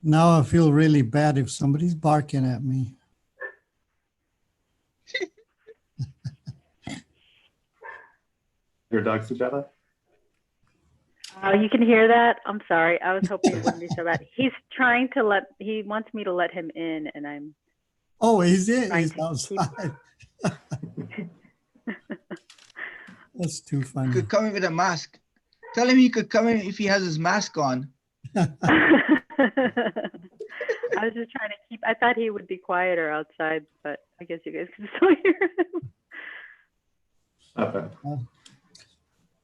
Now I feel really bad if somebody's barking at me. Your dog, Sujata? You can hear that. I'm sorry. I was hoping it wouldn't be so bad. He's trying to he wants me to let him in, and I'm. Oh, he's in. He's outside. That's too funny. He could come in with a mask. Tell him he could come in if he has his mask on. I was just trying to keep. I thought he would be quieter outside, but I guess you guys can still hear him. Okay.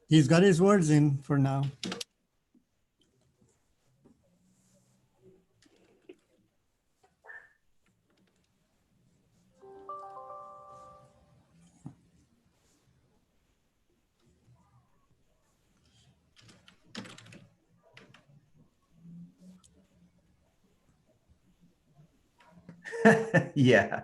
He's got his words in for now. Yeah.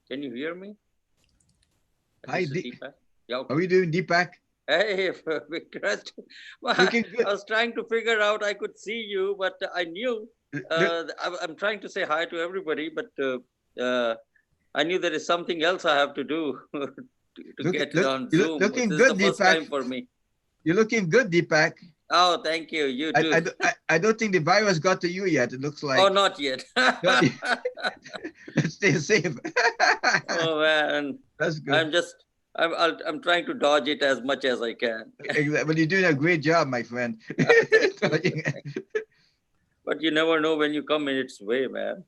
Can you hear me? Hi, Deepak. Yeah, okay. How are you doing, Deepak? Hey, Vikrant. Looking good. I was trying to figure out, I could see you, but I knew, I'm trying to say hi to everybody, but I knew there is something else I have to do to get it on Zoom. Looking this good, is the first Deepak. time for me. You're looking good, Deepak. Oh, thank you. You too. I don't think the virus got to you yet. It looks like. Oh, not yet. Let's stay safe. Oh, man. That's good. I'm trying to dodge it as much as I can. Exactly. But you're doing a great job, my friend. But you never know when you come in its way, man.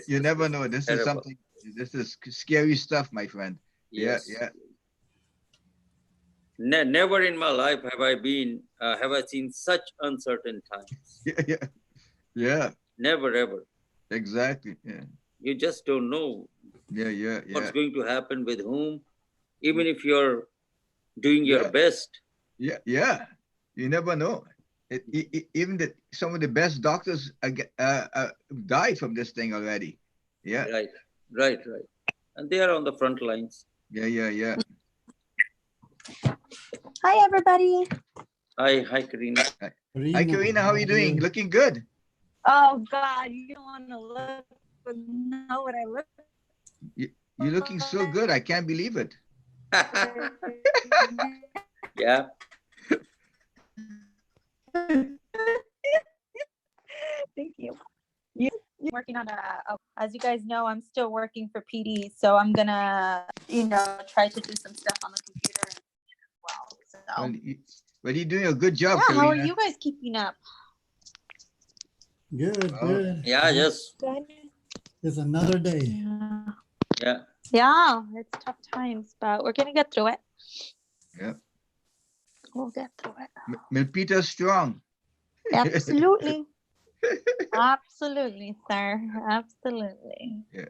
You never know. This is something. This is scary stuff, my friend. Yes. Yeah. Never in my life have I seen such uncertain times. Yeah. Never ever. Exactly. Yeah. You just don't know. Yeah. What's going to happen with whom, even if you're doing your best. Yeah. You never know. Even some of the best doctors died from this thing already. Yeah. Right. And they are on the front lines. Yeah. Hi, everybody. Hi, Karina. Hi, Karina. How are you doing? Looking good. Oh, God. You don't want to know what I look like. You're looking so good. I can't believe it. Yeah. Thank you. You're working on as you guys know, I'm still working for PD, so I'm gonna, try to do some stuff on the computer as well. So. But you're doing a good job, yeah, Karina. how are you guys keeping up? Good. Yeah, yes. It's another day. Yeah, it's tough times, but we're gonna get through it. Yeah. We'll get through it. Milpitas strong. Absolutely. Absolutely, sir. Absolutely. Yeah.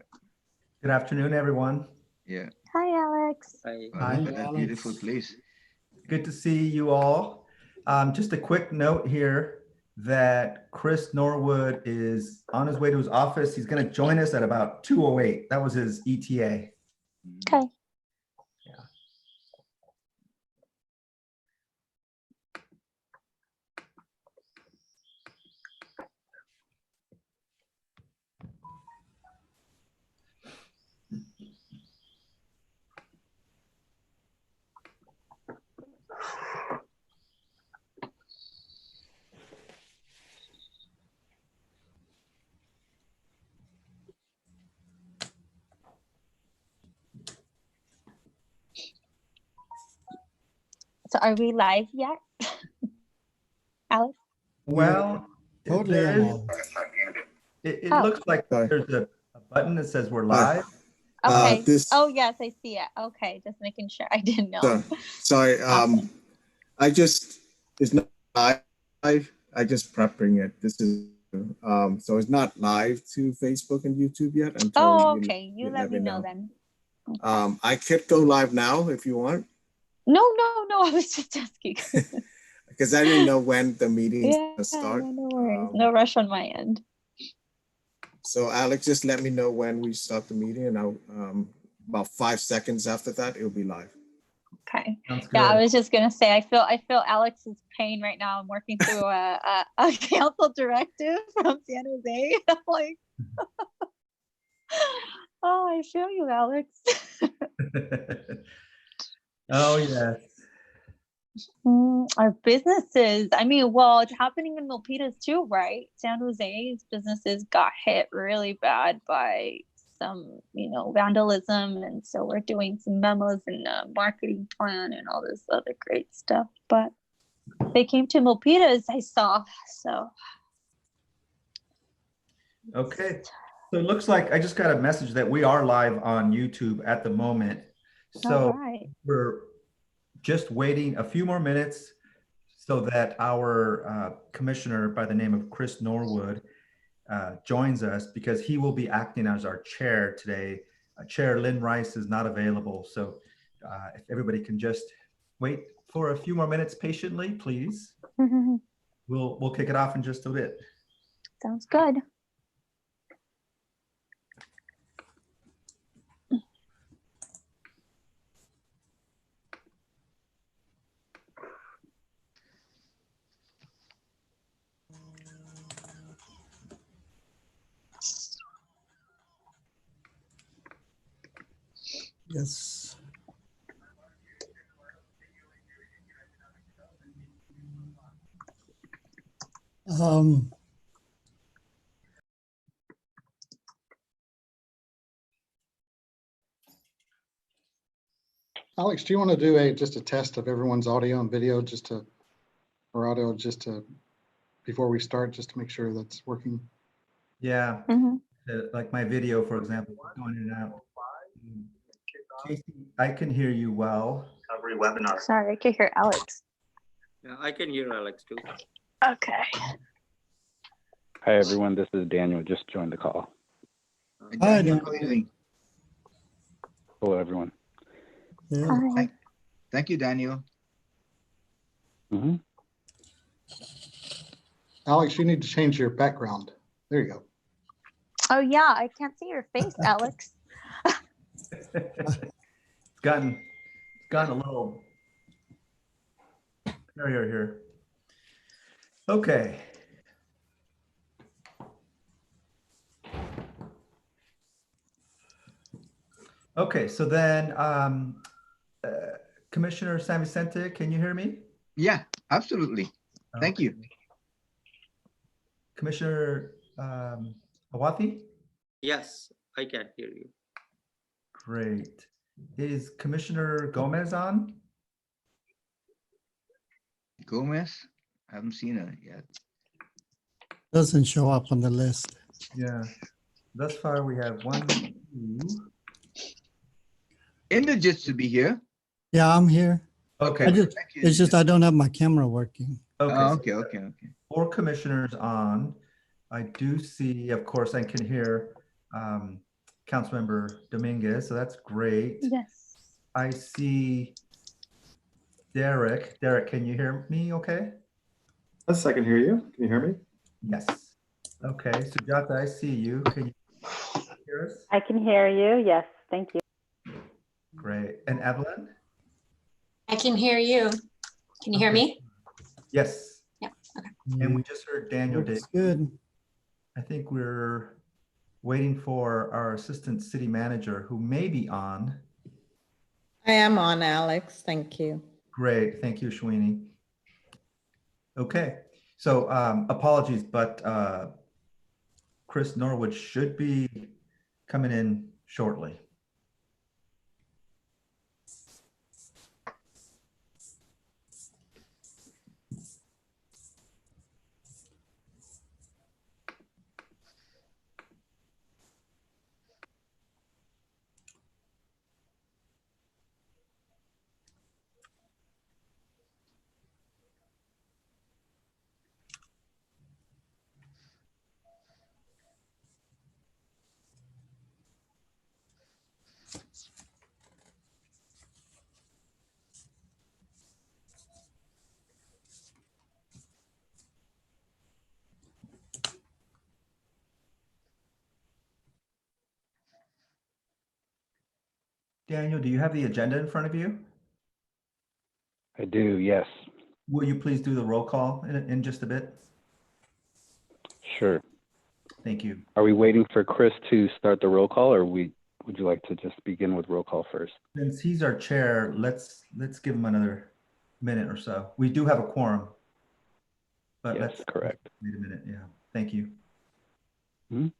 Good afternoon, everyone. Yeah. Hi, Alex. Hi, that beautiful place. Good to see you all. Just a quick note here that Chris Norwood is on his way to his office. He's going to join us at about 2:08. That was his ETA. Okay. Yeah. So are we live yet? Alex? Well, Totally. It looks like there's a button that says we're live. Okay. Oh, yes, I see it. Okay, just making sure. I didn't know. Sorry. It's not live. I just prepping it. This is So it's not live to Facebook and YouTube yet until Oh, you, okay. You let me know then. I could go live now if you want, No, no, no. I was just asking. because I didn't know when the meeting's Yeah, gonna start. no worries. No rush on my end. So Alex, just let me know when we start the meeting, and I'll about 5 seconds after that, it'll be live. Okay. Sounds good. Yeah, I was just gonna say I feel Alex's pain right now. I'm working through a council directive from San Jose. I'm like, oh, I feel you, Alex. Oh, yes. Our businesses. I mean, well, it's happening in Milpitas too, right? San Jose's businesses got hit really bad by some, vandalism, and so we're doing some memos and a marketing plan and all this other great stuff. But they came to Milpitas, I saw. So Okay. So it looks like I just got a message that we are live on YouTube at the moment. So all right. we're just waiting a few more minutes so that our commissioner by the name of Chris Norwood joins us, because he will be acting as our chair today. Chair Lynn Rice is not available. So if everybody can just wait for a few more minutes patiently, please. We'll kick it off in just a bit. Sounds good. Yes. Alex, do you want to do just a test of everyone's audio and video or audio before we start, just to make sure that's working? Yeah, like my video, for example, going in and out. Casey, I can hear you well. Sorry, I can hear Alex. Yeah, I can hear Alex too. Okay. Hi, everyone. This is Daniel. Just joined the call. Hi, Daniel, Dan. how are you doing? Hello, everyone. Yeah. Hi. Thank you, Daniel. Mm-hmm. Alex, you need to change your background. There you go. Oh yeah, I can't see your face, Alex. It's gotten a little here. Okay. Okay, so then Commissioner San Vicente, can you hear me? Yeah, absolutely. Thank you. Commissioner Awathi? Yes, I can hear you. Great. Is Commissioner Gomez on? Gomez? I haven't seen her yet. Doesn't show up on the list. Yeah. Thus far, we have 1, 2. Indigits to be here. Yeah, I'm here. Okay. It's just I don't have my camera working. Okay. Oh, So okay. 4 commissioners on. I do see, of course, I can hear Councilmember Dominguez, so that's great. Yes. I see Derek. Derek, can you hear me okay? Yes, I can hear you. Can you hear me? Yes. Okay, Sujata, I see you. Can you hear us? I can hear you. Yes, thank you. Great. And Evelyn? I can hear you. Can you hear me? Yes. Yeah. Okay. And we just heard Daniel. Looks good. I think we're waiting for our assistant city manager who may be on. I am on, Alex. Thank you. Great. Thank you, Shwini. Okay. So apologies, but Chris Norwood should be coming in shortly. Daniel, do you have the agenda in front of you? I do, yes. Will you please do the roll call in just a bit? Sure. Thank you. Are we waiting for Chris to start the roll call, or would you like to just begin with roll call first? Since he's our chair, let's give him another minute or so. We do have a quorum. But Yes, let's correct. wait a minute. Yeah. Thank you. Mhm.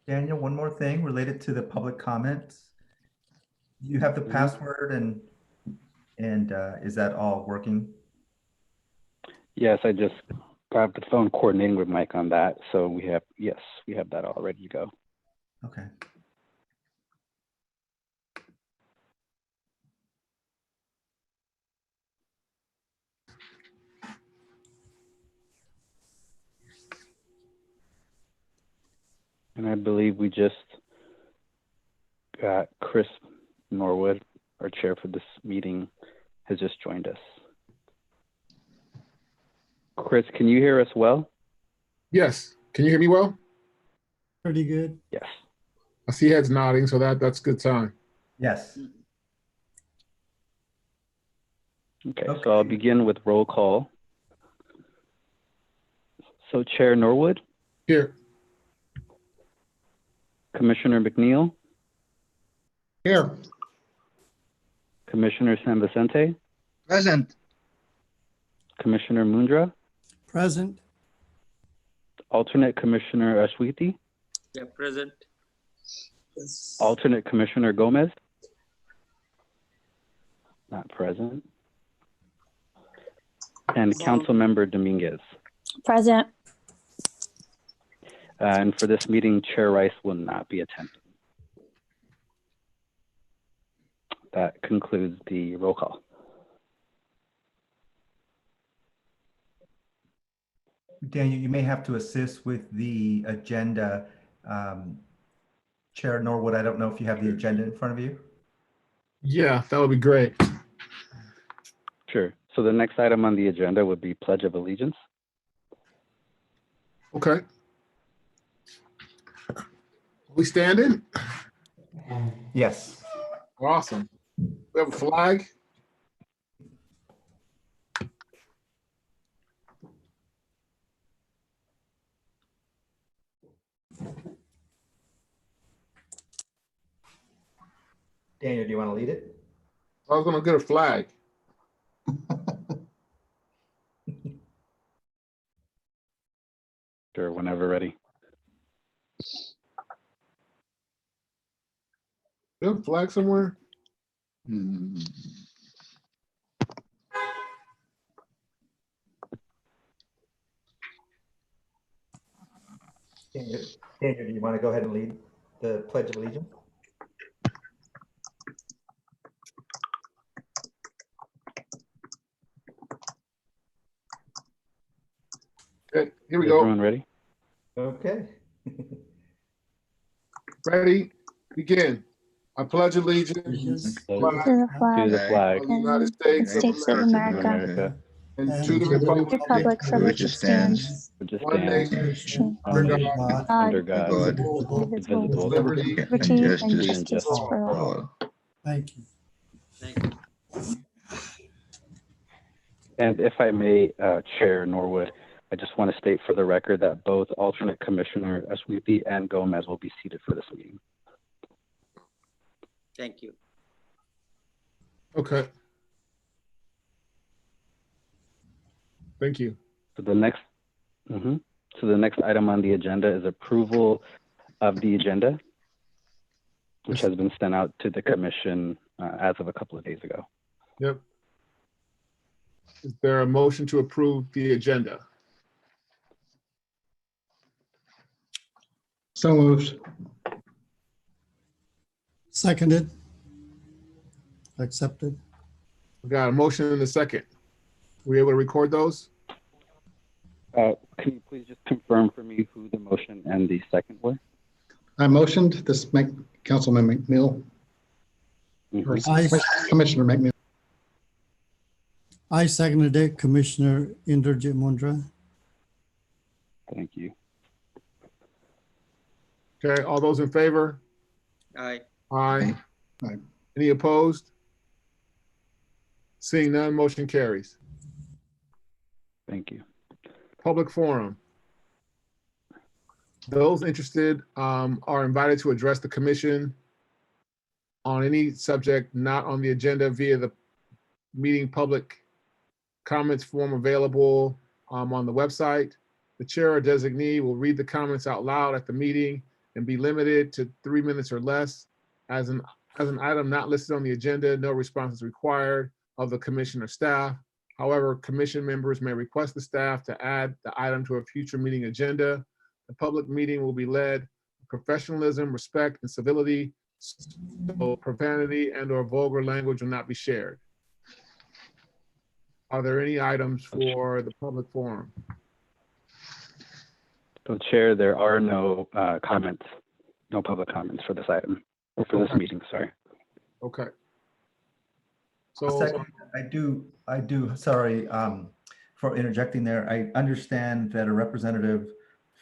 Daniel, one more thing related to the public comments. You have the password and is that all working? Yes, I just got the phone coordinating with Mike on that. So we have that all ready to go. Okay. And I believe we just got Chris Norwood, our chair for this meeting, has just joined us. Chris, can you hear us well? Yes. Can you hear me well? Pretty good. Yes. I see heads nodding, so that's a good sign. Yes. Okay, so I'll begin with roll call. So Chair Norwood? Here. Commissioner McNeil? Here. Commissioner San Vicente? Present. Commissioner Mundra? Present. Alternate Commissioner Ashwiti? Yeah, present. Alternate Commissioner Gomez? Not present. And Councilmember Dominguez. Present. And for this meeting, Chair Rice will not be attending. That concludes the roll call. Daniel, you may have to assist with the agenda. Chair Norwood, I don't know if you have the agenda in front of you. Yeah, that would be great. Sure. So the next item on the agenda would be Pledge of Allegiance. Okay. We standing? Yes. Awesome. We have a flag. Daniel, do you want to lead it? I was gonna get a flag. Sure, whenever ready. You have a flag somewhere? Daniel, do you want to go ahead and lead the Pledge of Allegiance? Okay, here we Is go. everyone ready? Okay. Ready? Begin. I pledge allegiance To To the flag To the flag of the United and States the States of of America, America, and to the republic for which it stands, which is one stands nation, under under God, God, under God, indivisible, indivisible, indivisible, liberty, liberty and liberty and justice justice for all. Thank you. Thank you. And if I may, Chair Norwood, I just want to state for the record that both alternate Commissioner Ashwiti and Gomez will be seated for this meeting. Thank you. Okay. Thank you. So the next, so the next item on the agenda is approval of the agenda, which has been sent out to the commission as of a couple of days ago. Yep. Is there a motion to approve the agenda? So moved. Seconded. Accepted. We got a motion and a second. Were you able to record those? Can you please just confirm for me who the motion and the second were? I motioned this, Councilman McNeil. Or Commissioner McNeil. I seconded it, Commissioner Inderjit Mundra. Thank you. Okay, all those in favor? Aye. Aye. Aye. Any opposed? Seeing none, motion carries. Thank you. Public forum. Those interested are invited to address the commission on any subject not on the agenda via the meeting public comments form available on the website. The chair or designee will read the comments out loud at the meeting and be limited to 3 minutes or less. As an item not listed on the agenda, no response is required of the commission or staff. However, commission members may request the staff to add the item to a future meeting agenda. The public meeting will be led with professionalism, respect, and civility, so profanity and/or vulgar language will not be shared. Are there any items for the public forum? So Chair, there are no comments, no public comments for this item, or for this meeting, sorry. Okay. So Second, I do, sorry for interjecting there. I understand that a representative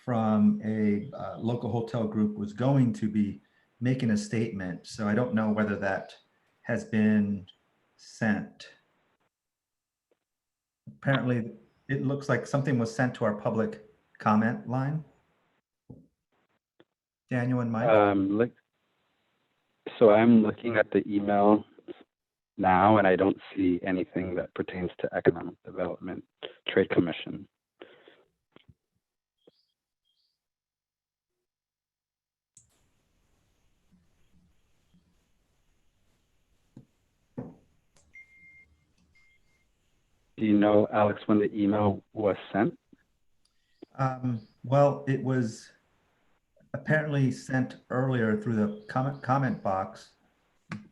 from a local hotel group was going to be making a statement. So I don't know whether that has been sent. Apparently, it looks like something was sent to our public comment line. Daniel and Mike. So I'm looking at the email now, and I don't see anything that pertains to Economic Development Trade Commission. Do you know, Alex, when the email was sent? Well, it was apparently sent earlier through the comment box,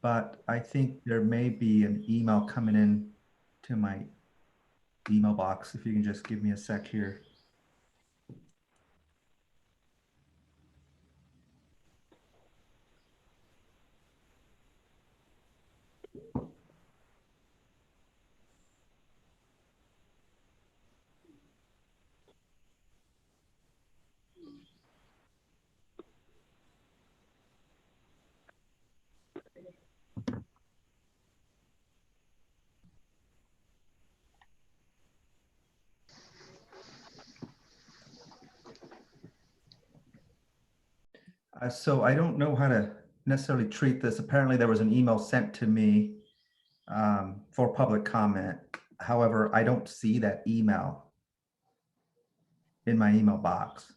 but I think there may be an email coming in to my email box. If you can just give me a sec here. So I don't know how to necessarily treat this. Apparently there was an email sent to me for public comment. However, I don't see that email in my email box.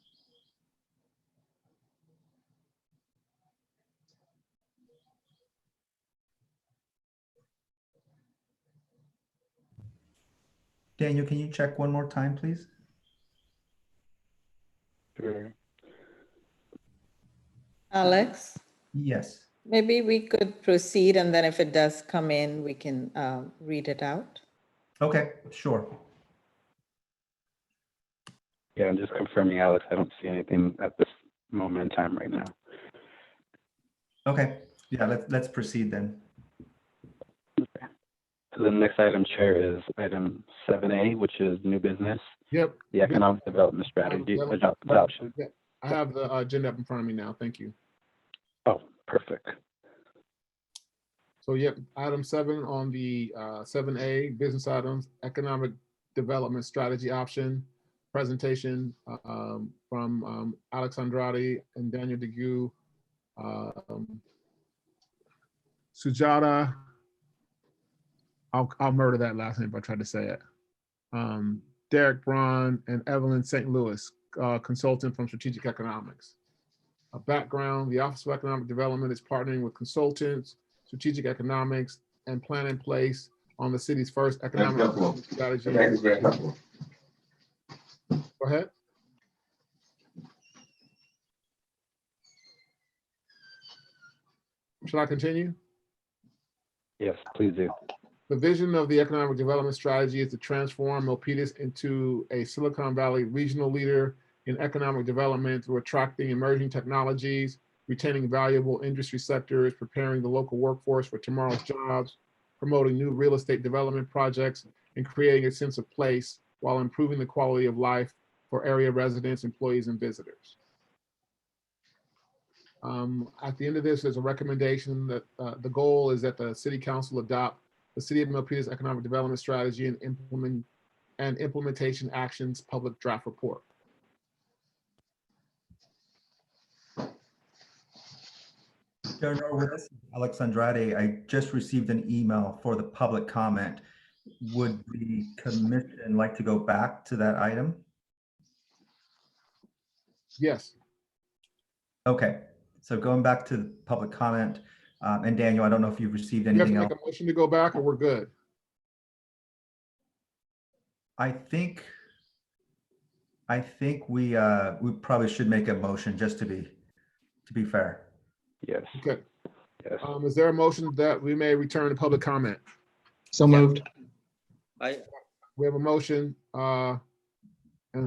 Daniel, can you check one more time, please? Sure. Alex, Yes. maybe we could proceed, and then if it does come in, we can read it out. Okay, sure. Yeah, I'm just confirming, Alex. I don't see anything at this moment in time right now. Okay, yeah, let's proceed then. Okay. So the next item, Chair, is item 7A, which is new business. Yep. The Economic Development Strategy adoption. Yep. I have the agenda up in front of me now. Thank you. Oh, perfect. So yep, item 7 on the 7A business items, economic development strategy option presentation from Alex Andrade and Daniel DeGue, Sujata. I'll murder that last name if I try to say it. Derek Braun and Evelyn St. Louis, consultant from Strategic Economics. A background, the Office of Economic Development is partnering with consultants, Strategic Economics, and Plan in Place on the city's first economic development strategy. Go ahead. Should I continue? Yes, please do. The vision of the economic development strategy is to transform Milpitas into a Silicon Valley regional leader in economic development through attracting emerging technologies, retaining valuable industry sectors, preparing the local workforce for tomorrow's jobs, promoting new real estate development projects, and creating a sense of place while improving the quality of life for area residents, employees, and visitors. At the end of this, there's a recommendation that the goal is that the City Council adopt the City of Milpitas Economic Development Strategy and Implementation Actions Public Draft Report. Chair Norwood, this is Alex Andrade. I just received an email for the public comment. Would the commission like to go back to that item? Yes. Okay, so going back to public comment, and Daniel, I don't know if you've received You have to anything make else. a motion to go back, or we're good? I think we probably should make a motion just to be fair. Yes. Okay. Yes. Is there a motion that we may return to public comment? So moved. We have a motion, and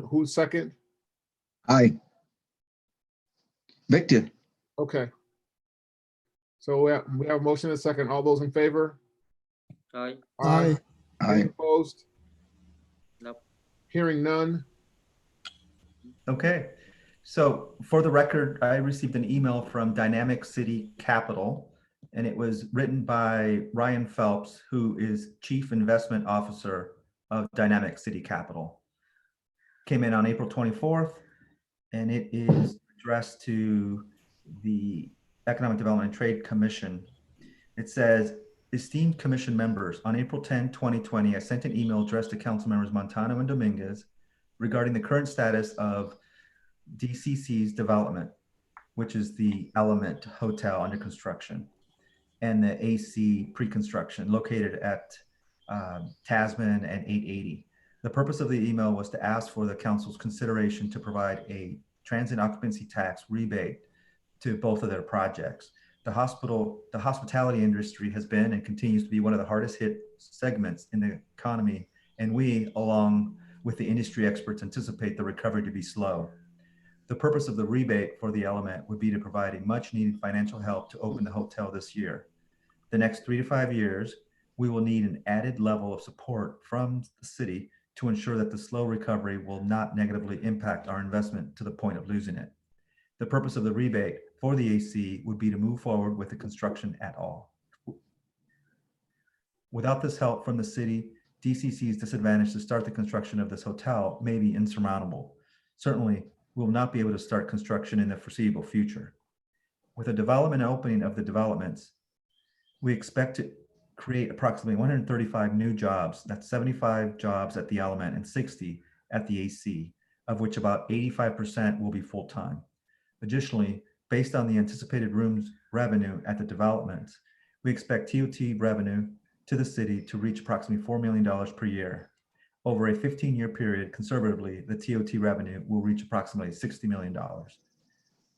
who's second? Aye. Victor. Okay. So we have a motion and a second. All those in favor? Aye. Aye. Any opposed? No. Hearing none. Okay, so for the record, I received an email from Dynamic City Capital, and it was written by Ryan Phelps, who is Chief Investment Officer of Dynamic City Capital. Came in on April 24th, and it is addressed to the Economic Development and Trade Commission. It says, esteemed commission members, on April 10, 2020, I sent an email addressed to council members Montano and Dominguez regarding the current status of DCC's development, which is the Element Hotel under construction, and the AC pre-construction located at Tasman and 880. The purpose of the email was to ask for the council's consideration to provide a transient occupancy tax rebate to both of their projects. The hospitality industry has been and continues to be one of the hardest hit segments in the economy, and we, along with the industry experts, anticipate the recovery to be slow. The purpose of the rebate for the Element would be to provide a much needed financial help to open the hotel this year. The next 3 to 5 years, we will need an added level of support from the city to ensure that the slow recovery will not negatively impact our investment to the point of losing it. The purpose of the rebate for the AC would be to move forward with the construction at all. Without this help from the city, DCC's disadvantage to start the construction of this hotel may be insurmountable. Certainly, we will not be able to start construction in the foreseeable future. With the development and opening of the developments, we expect to create approximately 135 new jobs. That's 75 jobs at the Element and 60 at the AC, of which about 85% will be full-time. Additionally, based on the anticipated rooms revenue at the developments, we expect TOT revenue to the city to reach approximately $4 million per year. Over a 15-year period, conservatively, the TOT revenue will reach approximately $60 million.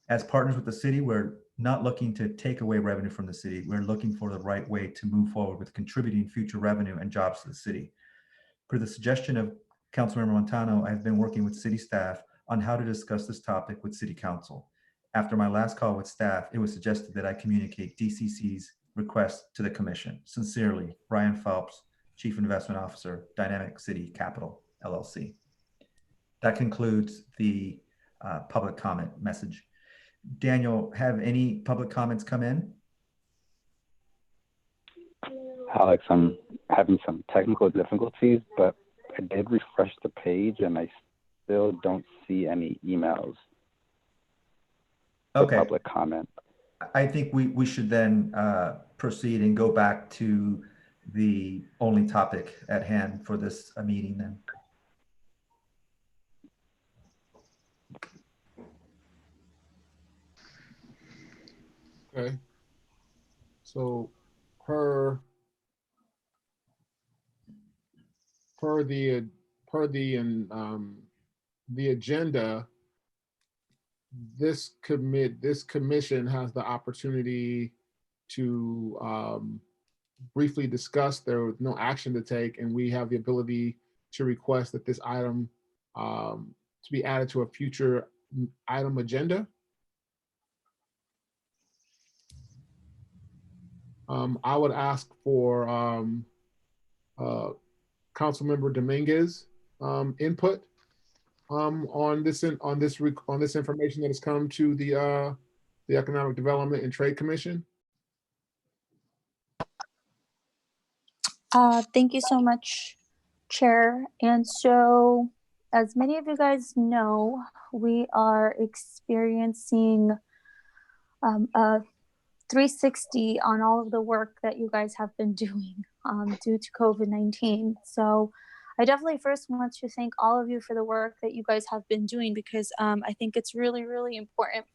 As partners with the city, we're not looking to take away revenue from the city. We're looking for the right way to move forward with contributing future revenue and jobs to the city. Per the suggestion of Councilmember Montano, I've been working with city staff on how to discuss this topic with City Council. After my last call with staff, it was suggested that I communicate DCC's request to the commission. Sincerely, Ryan Phelps, Chief Investment Officer, Dynamic City Capital, LLC. That concludes the public comment message. Daniel, have any public comments come in? Alex, I'm having some technical difficulties, but I did refresh the page and I still don't see any emails. Okay. Public comment. I think we should then proceed and go back to the only topic at hand for this meeting then. Okay. So per the agenda, this commission has the opportunity to briefly discuss. There was no action to take, and we have the ability to request that this item to be added to a future item agenda. I would ask for Councilmember Dominguez input on this information that has come to the Economic Development and Trade Commission. Thank you so much, Chair. And so, as many of you guys know, we are experiencing a 360 on all of the work that you guys have been doing due to COVID-19. So I definitely first want to thank all of you for the work that you guys have been doing, because I think it's really, really important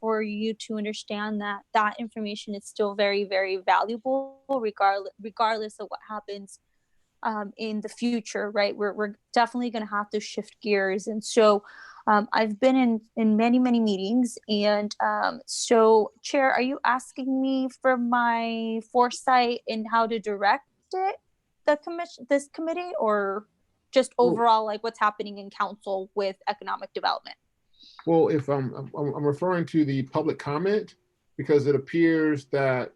for you to understand that that information is still very, very valuable, regardless of what happens in the future, right? We're definitely going to have to shift gears. And so I've been in many, many meetings. And so, Chair, are you asking me for my foresight in how to direct it, this committee, or just overall, like what's happening in council with economic development? Well, if I'm referring to the public comment, because it appears that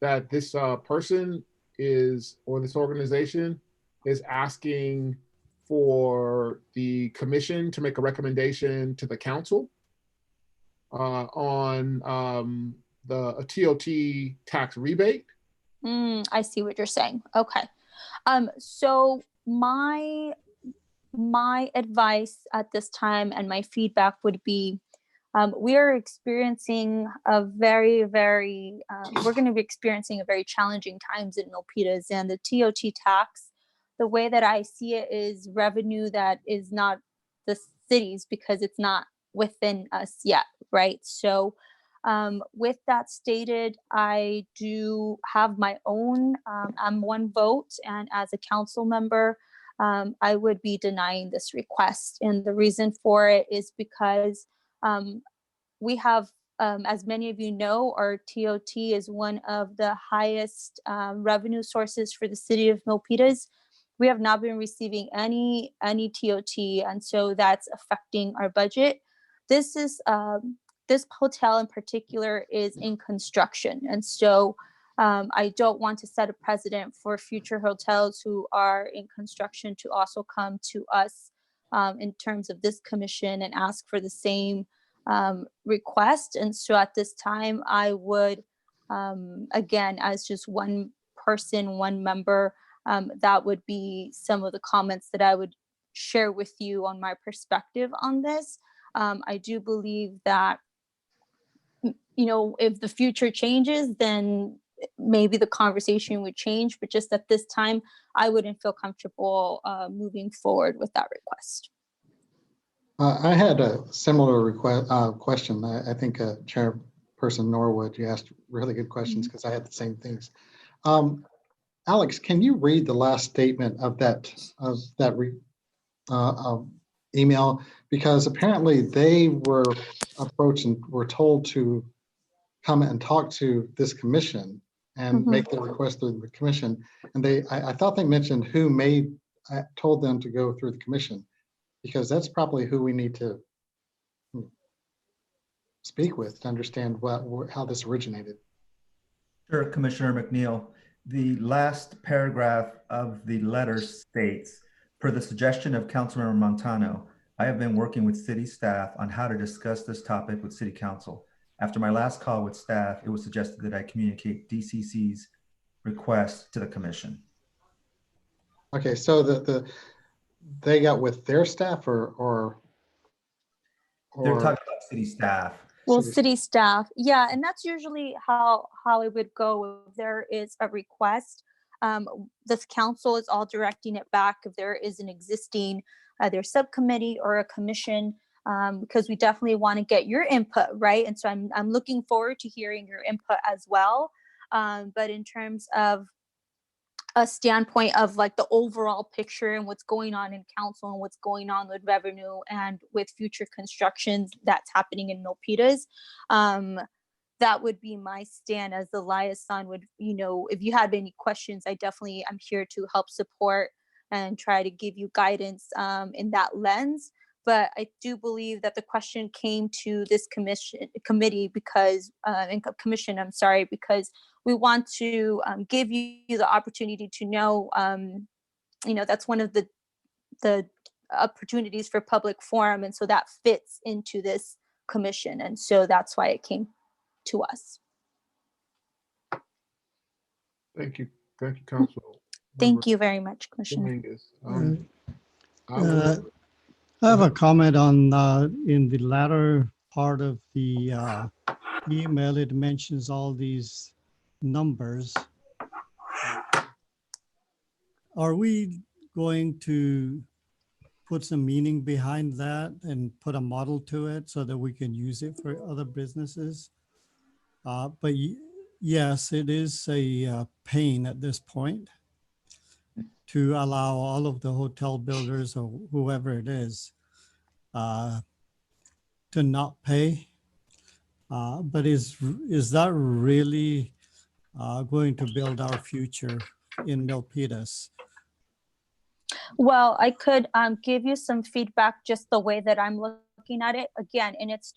that this person is, or this organization is asking for the commission to make a recommendation to the council on a TOT tax rebate. I see what you're saying. Okay. So my advice at this time and my feedback would be, we are experiencing a very, very, we're going to be experiencing a very challenging times in Milpitas, and the TOT tax, the way that I see it, is revenue that is not the city's, because it's not within us yet, right? So with that stated, I do have my own, I'm one vote, and as a council member, I would be denying this request. And the reason for it is because we have, as many of you know, our TOT is one of the highest revenue sources for the city of Milpitas. We have not been receiving any TOT, and so that's affecting our budget. This is this hotel in particular is in construction, and so I don't want to set a precedent for future hotels who are in construction to also come to us in terms of this commission and ask for the same request. And so at this time, I would, again, as just one person, one member, that would be some of the comments that I would share with you on my perspective on this. I do believe that, you know, if the future changes, then maybe the conversation would change, but just at this time, I wouldn't feel comfortable moving forward with that request. I had a similar question. I think Chairperson Norwood, you asked really good questions because I had the same things. Alex, can you read the last statement of that email? Because apparently they were approached and were told to come and talk to this commission and make the request through the commission. And I thought they mentioned who told them to go through the commission, because that's probably who we need to speak with to understand how this originated. Sure, Commissioner McNeil. The last paragraph of the letter states, per the suggestion of Councilmember Montano, I have been working with city staff on how to discuss this topic with city council. After my last call with staff, it was suggested that I communicate DCC's request to the commission. Okay, so they got with their staff or they're talking about city staff. Well, city staff, yeah, and that's usually how it would go. If there is a request, the council is all directing it back if there is an existing either subcommittee or a commission, because we definitely want to get your input, right? And so I'm looking forward to hearing your input as well. But in terms of a standpoint of like the overall picture and what's going on in council and what's going on with revenue and with future constructions that's happening in Milpitas, that would be my stand as the liaison. Would, you know, if you have any questions, I'm here to help support and try to give you guidance in that lens. but I do believe that the question came to this committee because, commission, I'm sorry, because we want to give you the opportunity to know, that's one of the opportunities for public forum. And so that fits into this commission. And so that's why it came to us. Thank you. Thank you, Council. Thank you very much, Commissioner. Dominguez. I have a comment on in the latter part of the email. It mentions all these numbers. Are we going to put some meaning behind that and put a model to it so that we can use it for other businesses? But yes, it is a pain at this point to allow all of the hotel builders or whoever it is to not pay. But is that really going to build our future in Milpitas? Well, I could give you some feedback just the way that I'm looking at it again. And it's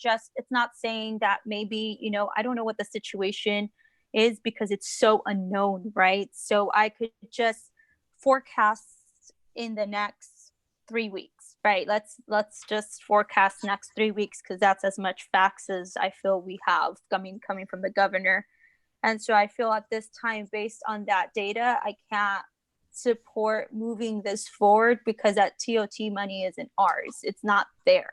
not saying that maybe, I don't know what the situation is because it's so unknown, right? So I could just forecast in the next 3 weeks, right? Let's just forecast next 3 weeks because that's as much facts as I feel we have coming from the governor. And so I feel at this time, based on that data, I can't support moving this forward because that TOT money isn't ours. It's not there.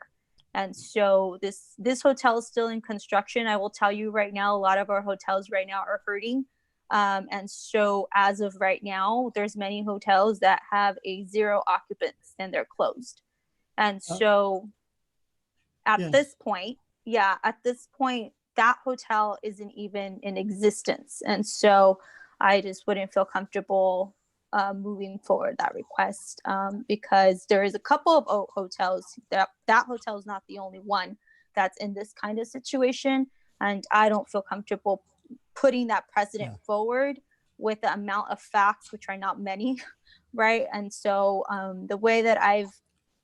And so this hotel is still in construction. I will tell you right now, a lot of our hotels right now are hurting. And so as of right now, there's many hotels that have a 0 occupants and they're closed. And so at this point, that hotel isn't even in existence. And so I just wouldn't feel comfortable moving forward that request because there is a couple of hotels that hotel is not the only one that's in this kind of situation. And I don't feel comfortable putting that precedent forward with the amount of facts, which are not many, right? And so the way that I've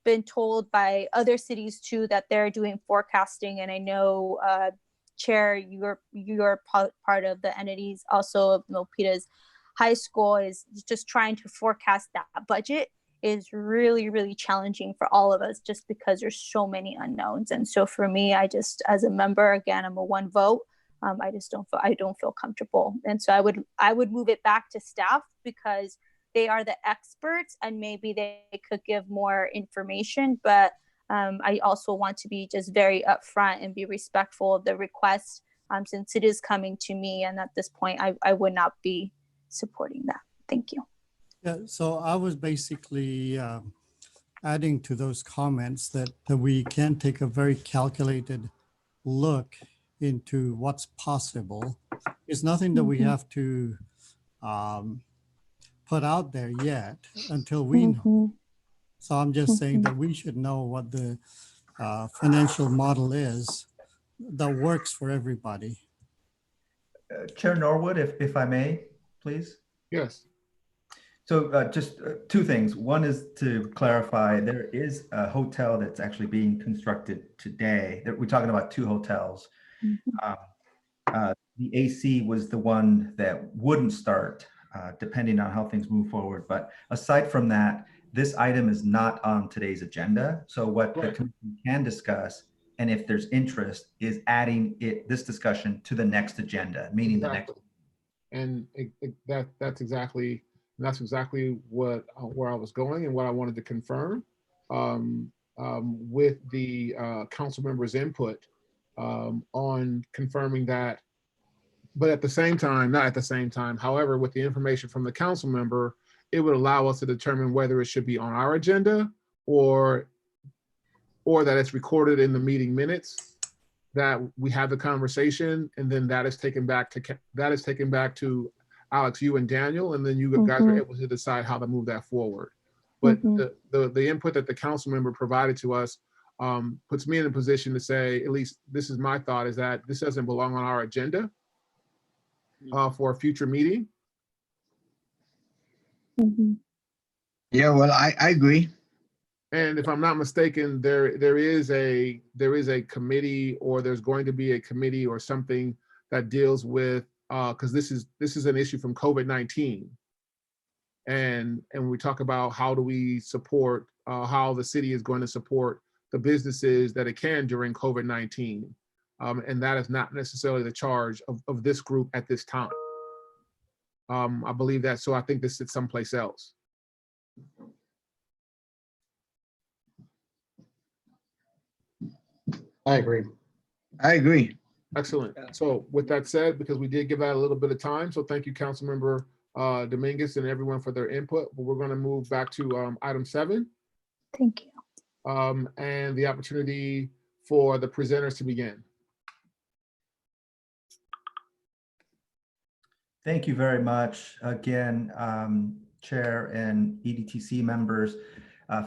been told by other cities too, that they're doing forecasting, and I know Chair, you're part of the entities also of Milpitas High School, is just trying to forecast that budget is really, really challenging for all of us just because there's so many unknowns. And so for me, I just, as a member, again, I'm a 1 vote. I don't feel comfortable. And so I would move it back to staff because they are the experts and maybe they could give more information. But I also want to be just very upfront and be respectful of the request since it is coming to me. And at this point, I would not be supporting that. Thank you. Yeah, so I was basically adding to those comments that we can take a very calculated look into what's possible. It's nothing that we have to put out there yet until we know. So I'm just saying that we should know what the financial model is that works for everybody. Chair Norwood, if I may, please. Yes. So just 2 things. One is to clarify, there is a hotel that's actually being constructed today. We're talking about 2 hotels. The AC was the one that wouldn't start depending on how things move forward. But aside from that, this item is not on today's agenda. So what the commission can discuss, and if there's interest, is adding this discussion to the next agenda, meaning the next. And that's exactly what where I was going and what I wanted to confirm with the council members' input on confirming that. But at the same time, not at the same time, however, with the information from the council member, it would allow us to determine whether it should be on our agenda or that it's recorded in the meeting minutes, that we have the conversation, and then that is taken back to Alex, you and Daniel, and then you guys are able to decide how to move that forward. But the input that the council member provided to us puts me in a position to say, at least this is my thought, is that this doesn't belong on our agenda for a future meeting. Yeah, well, I agree. And if I'm not mistaken, there is a committee, or there's going to be a committee or something that deals with, because this is an issue from COVID-19. And we talk about how do we support, how the city is going to support the businesses that it can during COVID-19. And that is not necessarily the charge of this group at this time. I believe that, so I think this is someplace else. I agree. I agree. Excellent. So with that said, because we did give that a little bit of time, so thank you, Councilmember Dominguez and everyone for their input. But we're going to move back to item 7. Thank you. And the opportunity for the presenters to begin. Thank you very much again, Chair and EDTC members.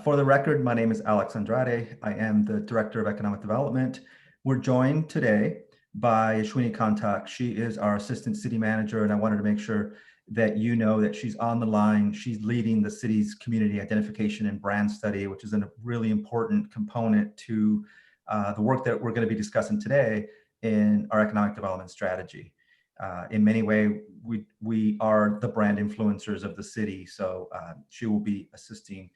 For the record, my name is Alex Andrade. I am the Director of Economic Development. We're joined today by Ashwini Kantak. She is our Assistant City Manager, and I wanted to make sure that you know that she's on the line. She's leading the city's community identification and brand study, which is a really important component to the work that we're going to be discussing today in our economic development strategy. In many ways, we are the brand influencers of the city, so she will be assisting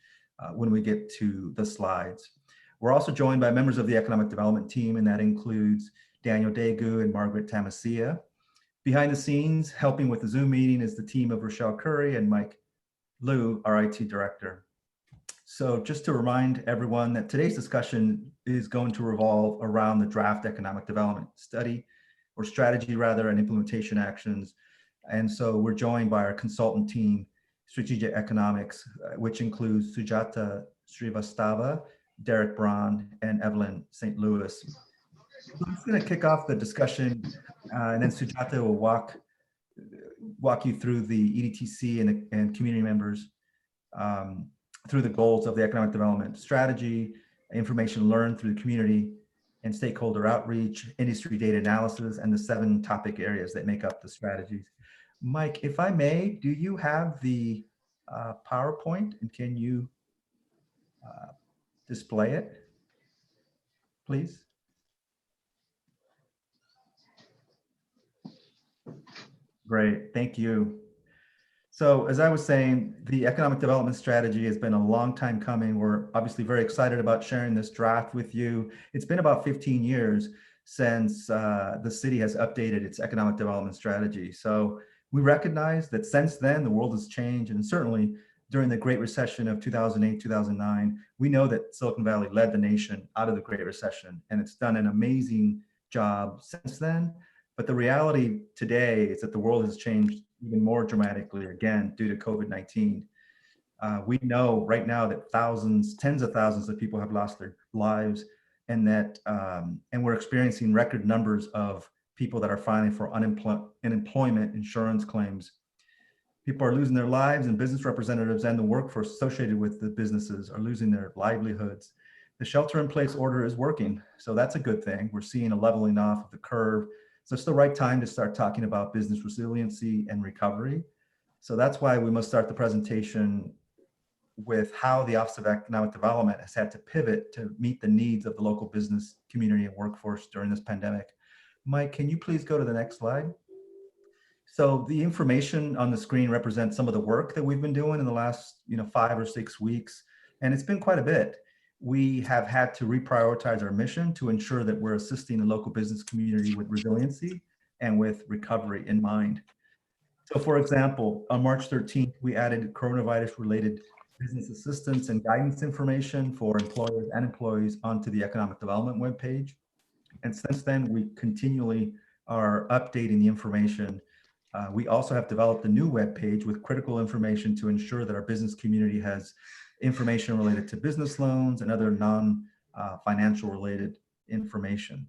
when we get to the slides. We're also joined by members of the economic development team, and that includes Daniel Daegu and Margaret Tamasia. Behind the scenes, helping with the Zoom meeting, is the team of Rochelle Curry and Mike Liu, our IT director. So just to remind everyone that today's discussion is going to revolve around the draft economic development study, or strategy rather, and implementation actions. And so we're joined by our consultant team, Strategic Economics, which includes Sujata Srivastava, Derek Braun, and Evelyn St. Louis. So I'm just going to kick off the discussion, and then Sujata will walk you through the EDTC and community members through the goals of the economic development strategy, information learned through the community and stakeholder outreach, industry data analysis, and the 7 topic areas that make up the strategies. Mike, if I may, do you have the PowerPoint, and can you display it, please? Great, thank you. So as I was saying, the economic development strategy has been a long time coming. We're obviously very excited about sharing this draft with you. It's been about 15 years since the city has updated its economic development strategy. So we recognize that since then, the world has changed, and certainly during the Great Recession of 2008, 2009, we know that Silicon Valley led the nation out of the Great Recession, and it's done an amazing job since then. But the reality today is that the world has changed even more dramatically again due to COVID-19. We know right now that tens of thousands of people have lost their lives, and that and we're experiencing record numbers of people that are filing for unemployment insurance claims. People are losing their lives, and business representatives and the workforce associated with the businesses are losing their livelihoods. The shelter-in-place order is working, so that's a good thing. We're seeing a leveling off of the curve. So it's the right time to start talking about business resiliency and recovery. So that's why we must start the presentation with how the Office of Economic Development has had to pivot to meet the needs of the local business community and workforce during this pandemic. Mike, can you please go to the next slide? So the information on the screen represents some of the work that we've been doing in the last 5 or 6 weeks, and it's been quite a bit. We have had to reprioritize our mission to ensure that we're assisting the local business community with resiliency and with recovery in mind. So for example, on March 13th, we added coronavirus-related business assistance and guidance information for employers and employees onto the economic development webpage. And since then, we continually are updating the information. We also have developed a new webpage with critical information to ensure that our business community has information related to business loans and other non-financial related information.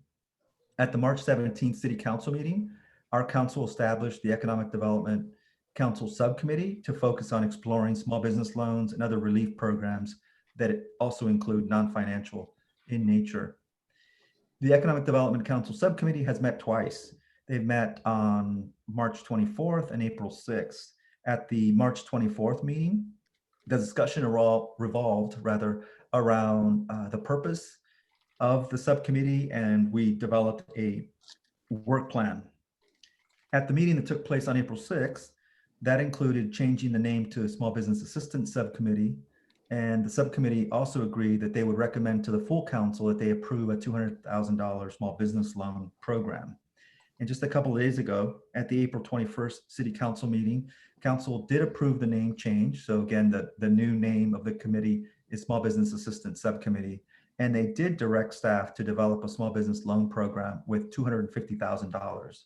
At the March 17th City Council meeting, our council established the Economic Development Council Subcommittee to focus on exploring small business loans and other relief programs that also include non-financial in nature. The Economic Development Council Subcommittee has met twice. They've met on March 24th and April 6th. At the March 24th meeting, the discussion revolved around the purpose of the subcommittee, and we developed a work plan. At the meeting that took place on April 6th, that included changing the name to Small Business Assistance Subcommittee, and the subcommittee also agreed that they would recommend to the full council that they approve a $200,000 small business loan program. And just a couple of days ago, at the April 21st City Council meeting, Council did approve the name change. So again, the new name of the committee is Small Business Assistance Subcommittee. And they did direct staff to develop a small business loan program with $250,000.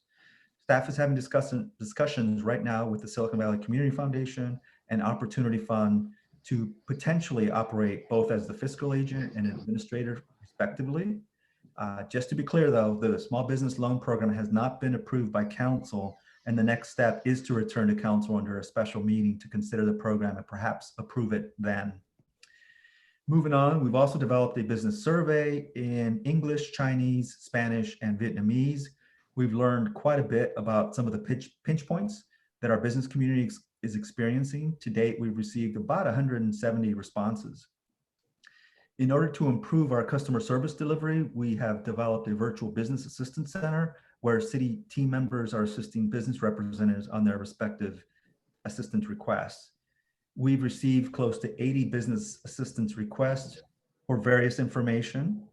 Staff is having discussions right now with the Silicon Valley Community Foundation and Opportunity Fund to potentially operate both as the fiscal agent and administrator respectively. Just to be clear though, the small business loan program has not been approved by council, and the next step is to return to council under a special meeting to consider the program and perhaps approve it then. Moving on, we've also developed a business survey in English, Chinese, Spanish, and Vietnamese. We've learned quite a bit about some of the pinch points that our business community is experiencing. To date, we've received about 170 responses. In order to improve our customer service delivery, we have developed a virtual business assistance center where city team members are assisting business representatives on their respective assistance requests. We've received close to 80 business assistance requests for various information.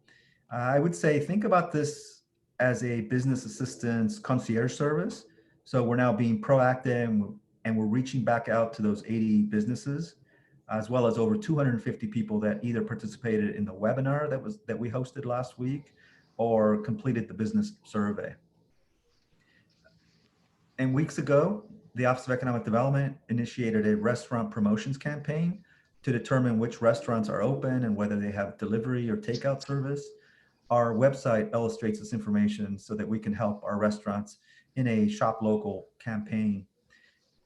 I would say, think about this as a business assistance concierge service. So we're now being proactive and we're reaching back out to those 80 businesses, as well as over 250 people that either participated in the webinar that we hosted last week or completed the business survey. And weeks ago, the Office of Economic Development initiated a restaurant promotions campaign to determine which restaurants are open and whether they have delivery or takeout service. Our website illustrates this information so that we can help our restaurants in a shop local campaign.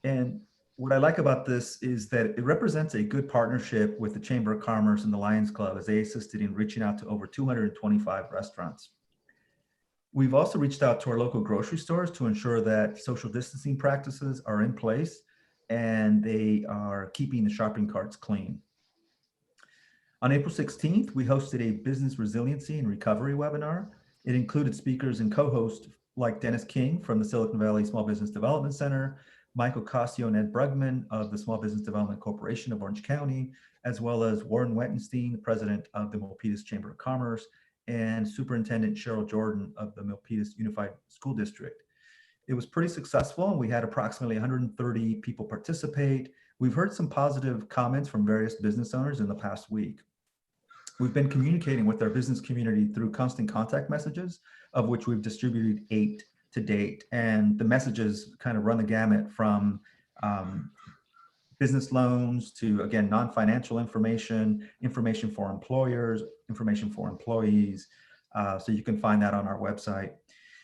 And what I like about this is that it represents a good partnership with the Chamber of Commerce and the Lions Club as they assisted in reaching out to over 225 restaurants. We've also reached out to our local grocery stores to ensure that social distancing practices are in place and they are keeping the shopping carts clean. On April 16th, we hosted a business resiliency and recovery webinar. It included speakers and co-hosts like Dennis King from the Silicon Valley Small Business Development Center, Michael Cossio and Ed Brugman of the Small Business Development Corporation of Orange County, as well as Warren Wettenstein, the president of the Milpitas Chamber of Commerce, and Superintendent Cheryl Jordan of the Milpitas Unified School District. It was pretty successful, and we had approximately 130 people participate. We've heard some positive comments from various business owners in the past week. We've been communicating with our business community through constant contact messages, of which we've distributed 8 to date. And the messages kind of run the gamut from business loans to, again, non-financial information, information for employers, information for employees. So you can find that on our website.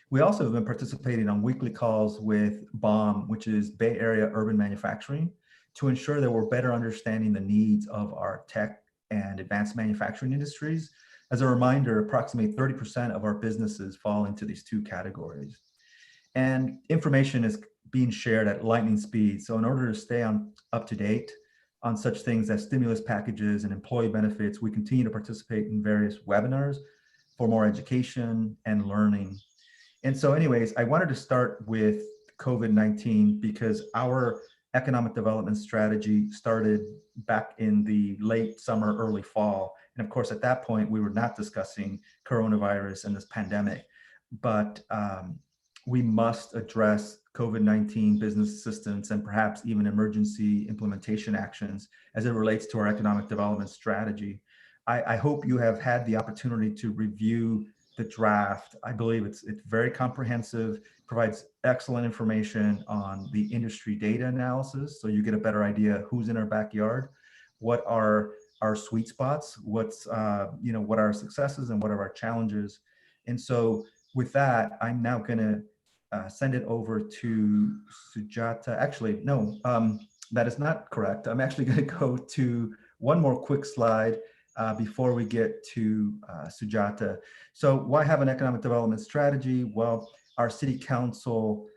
We also have been participating on weekly calls with BOM, which is Bay Area Urban Manufacturing, to ensure that we're better understanding the needs of our tech and advanced manufacturing industries. As a reminder, approximately 30% of our businesses fall into these two categories. And information is being shared at lightning speed. So in order to stay up to date on such things as stimulus packages and employee benefits, we continue to participate in various webinars for more education and learning. And so anyways, I wanted to start with COVID-19 because our economic development strategy started back in the late summer, early fall. And of course, at that point, we were not discussing coronavirus and this pandemic, but we must address COVID-19 business assistance and perhaps even emergency implementation actions as it relates to our economic development strategy. I hope you have had the opportunity to review the draft. I believe it's very comprehensive, provides excellent information on the industry data analysis, so you get a better idea who's in our backyard, what are our sweet spots, what's what are our successes and what are our challenges. And so with that, I'm now going to send it over to Sujata. Actually, no, that is not correct. I'm actually going to go to one more quick slide before we get to Sujata. So why have an economic development strategy? Well, our city council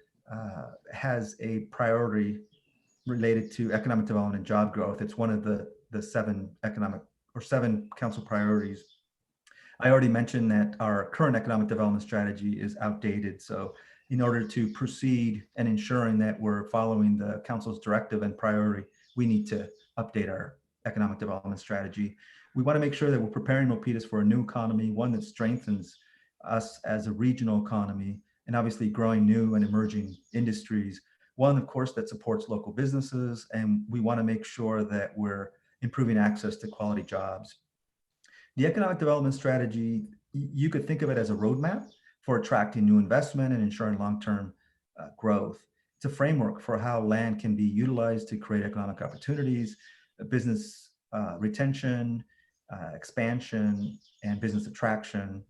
has a priority related to economic development and job growth. It's one of the 7 economic or 7 council priorities. I already mentioned that our current economic development strategy is outdated. So in order to proceed and ensuring that we're following the council's directive and priority, we need to update our economic development strategy. We want to make sure that we're preparing Milpitas for a new economy, one that strengthens us as a regional economy, and obviously growing new and emerging industries. One, of course, that supports local businesses, and we want to make sure that we're improving access to quality jobs. The economic development strategy, you could think of it as a roadmap for attracting new investment and ensuring long-term growth. It's a framework for how land can be utilized to create economic opportunities, business retention, expansion, and business attraction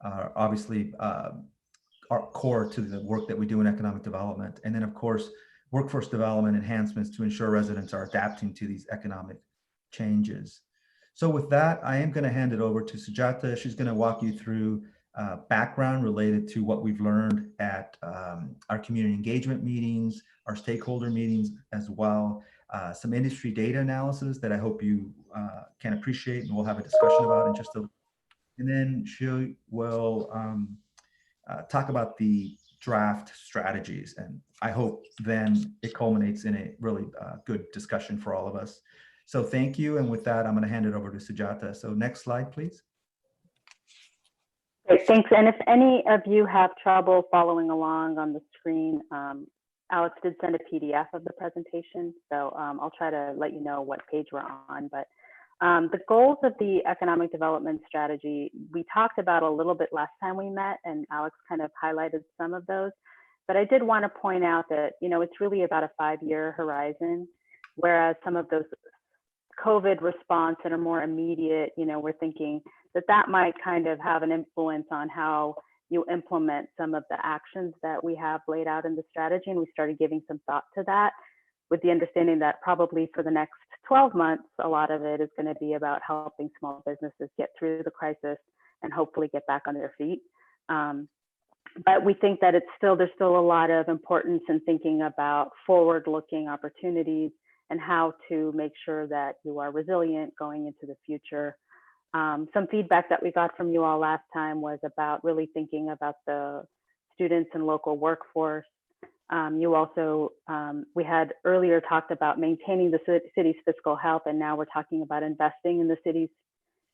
are obviously are core to the work that we do in economic development. And then, of course, workforce development enhancements to ensure residents are adapting to these economic changes. So with that, I am going to hand it over to Sujata. She's going to walk you through background related to what we've learned at our community engagement meetings, our stakeholder meetings as well, some industry data analysis that I hope you can appreciate, and we'll have a discussion about in just a. And then she will talk about the draft strategies, and I hope then it culminates in a really good discussion for all of us. So thank you, and with that, I'm going to hand it over to Sujata. So next slide, please. Great, thanks. And if any of you have trouble following along on the screen, Alex did send a PDF of the presentation, so I'll try to let you know what page we're on. But the goals of the economic development strategy, we talked about a little bit last time we met, and Alex kind of highlighted some of those. But I did want to point out that, you know, it's really about a 5-year horizon, whereas some of those COVID response that are more immediate, you know, we're thinking that that might kind of have an influence on how you implement some of the actions that we have laid out in the strategy. And we started giving some thought to that with the understanding that probably for the next 12 months, a lot of it is going to be about helping small businesses get through the crisis and hopefully get back on their feet. But we think that there's still a lot of importance in thinking about forward-looking opportunities and how to make sure that you are resilient going into the future. Some feedback that we got from you all last time was about really thinking about the students and local workforce. You also, we had earlier talked about maintaining the city's fiscal health, and now we're talking about investing in the city's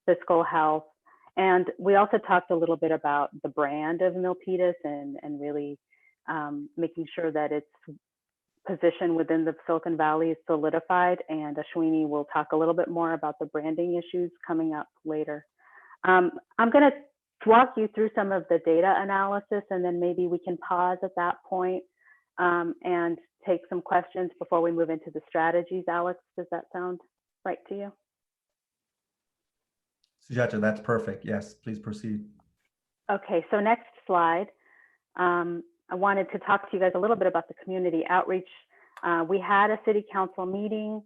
fiscal health. And we also talked a little bit about the brand of Milpitas and really making sure that its position within the Silicon Valley is solidified, and Ashwini will talk a little bit more about the branding issues coming up later. I'm going to walk you through some of the data analysis, and then maybe we can pause at that point and take some questions before we move into the strategies. Alex, does that sound right to you? Sujata, that's perfect. Yes, please proceed. Okay, so next slide. I wanted to talk to you guys a little bit about the community outreach. We had a city council meeting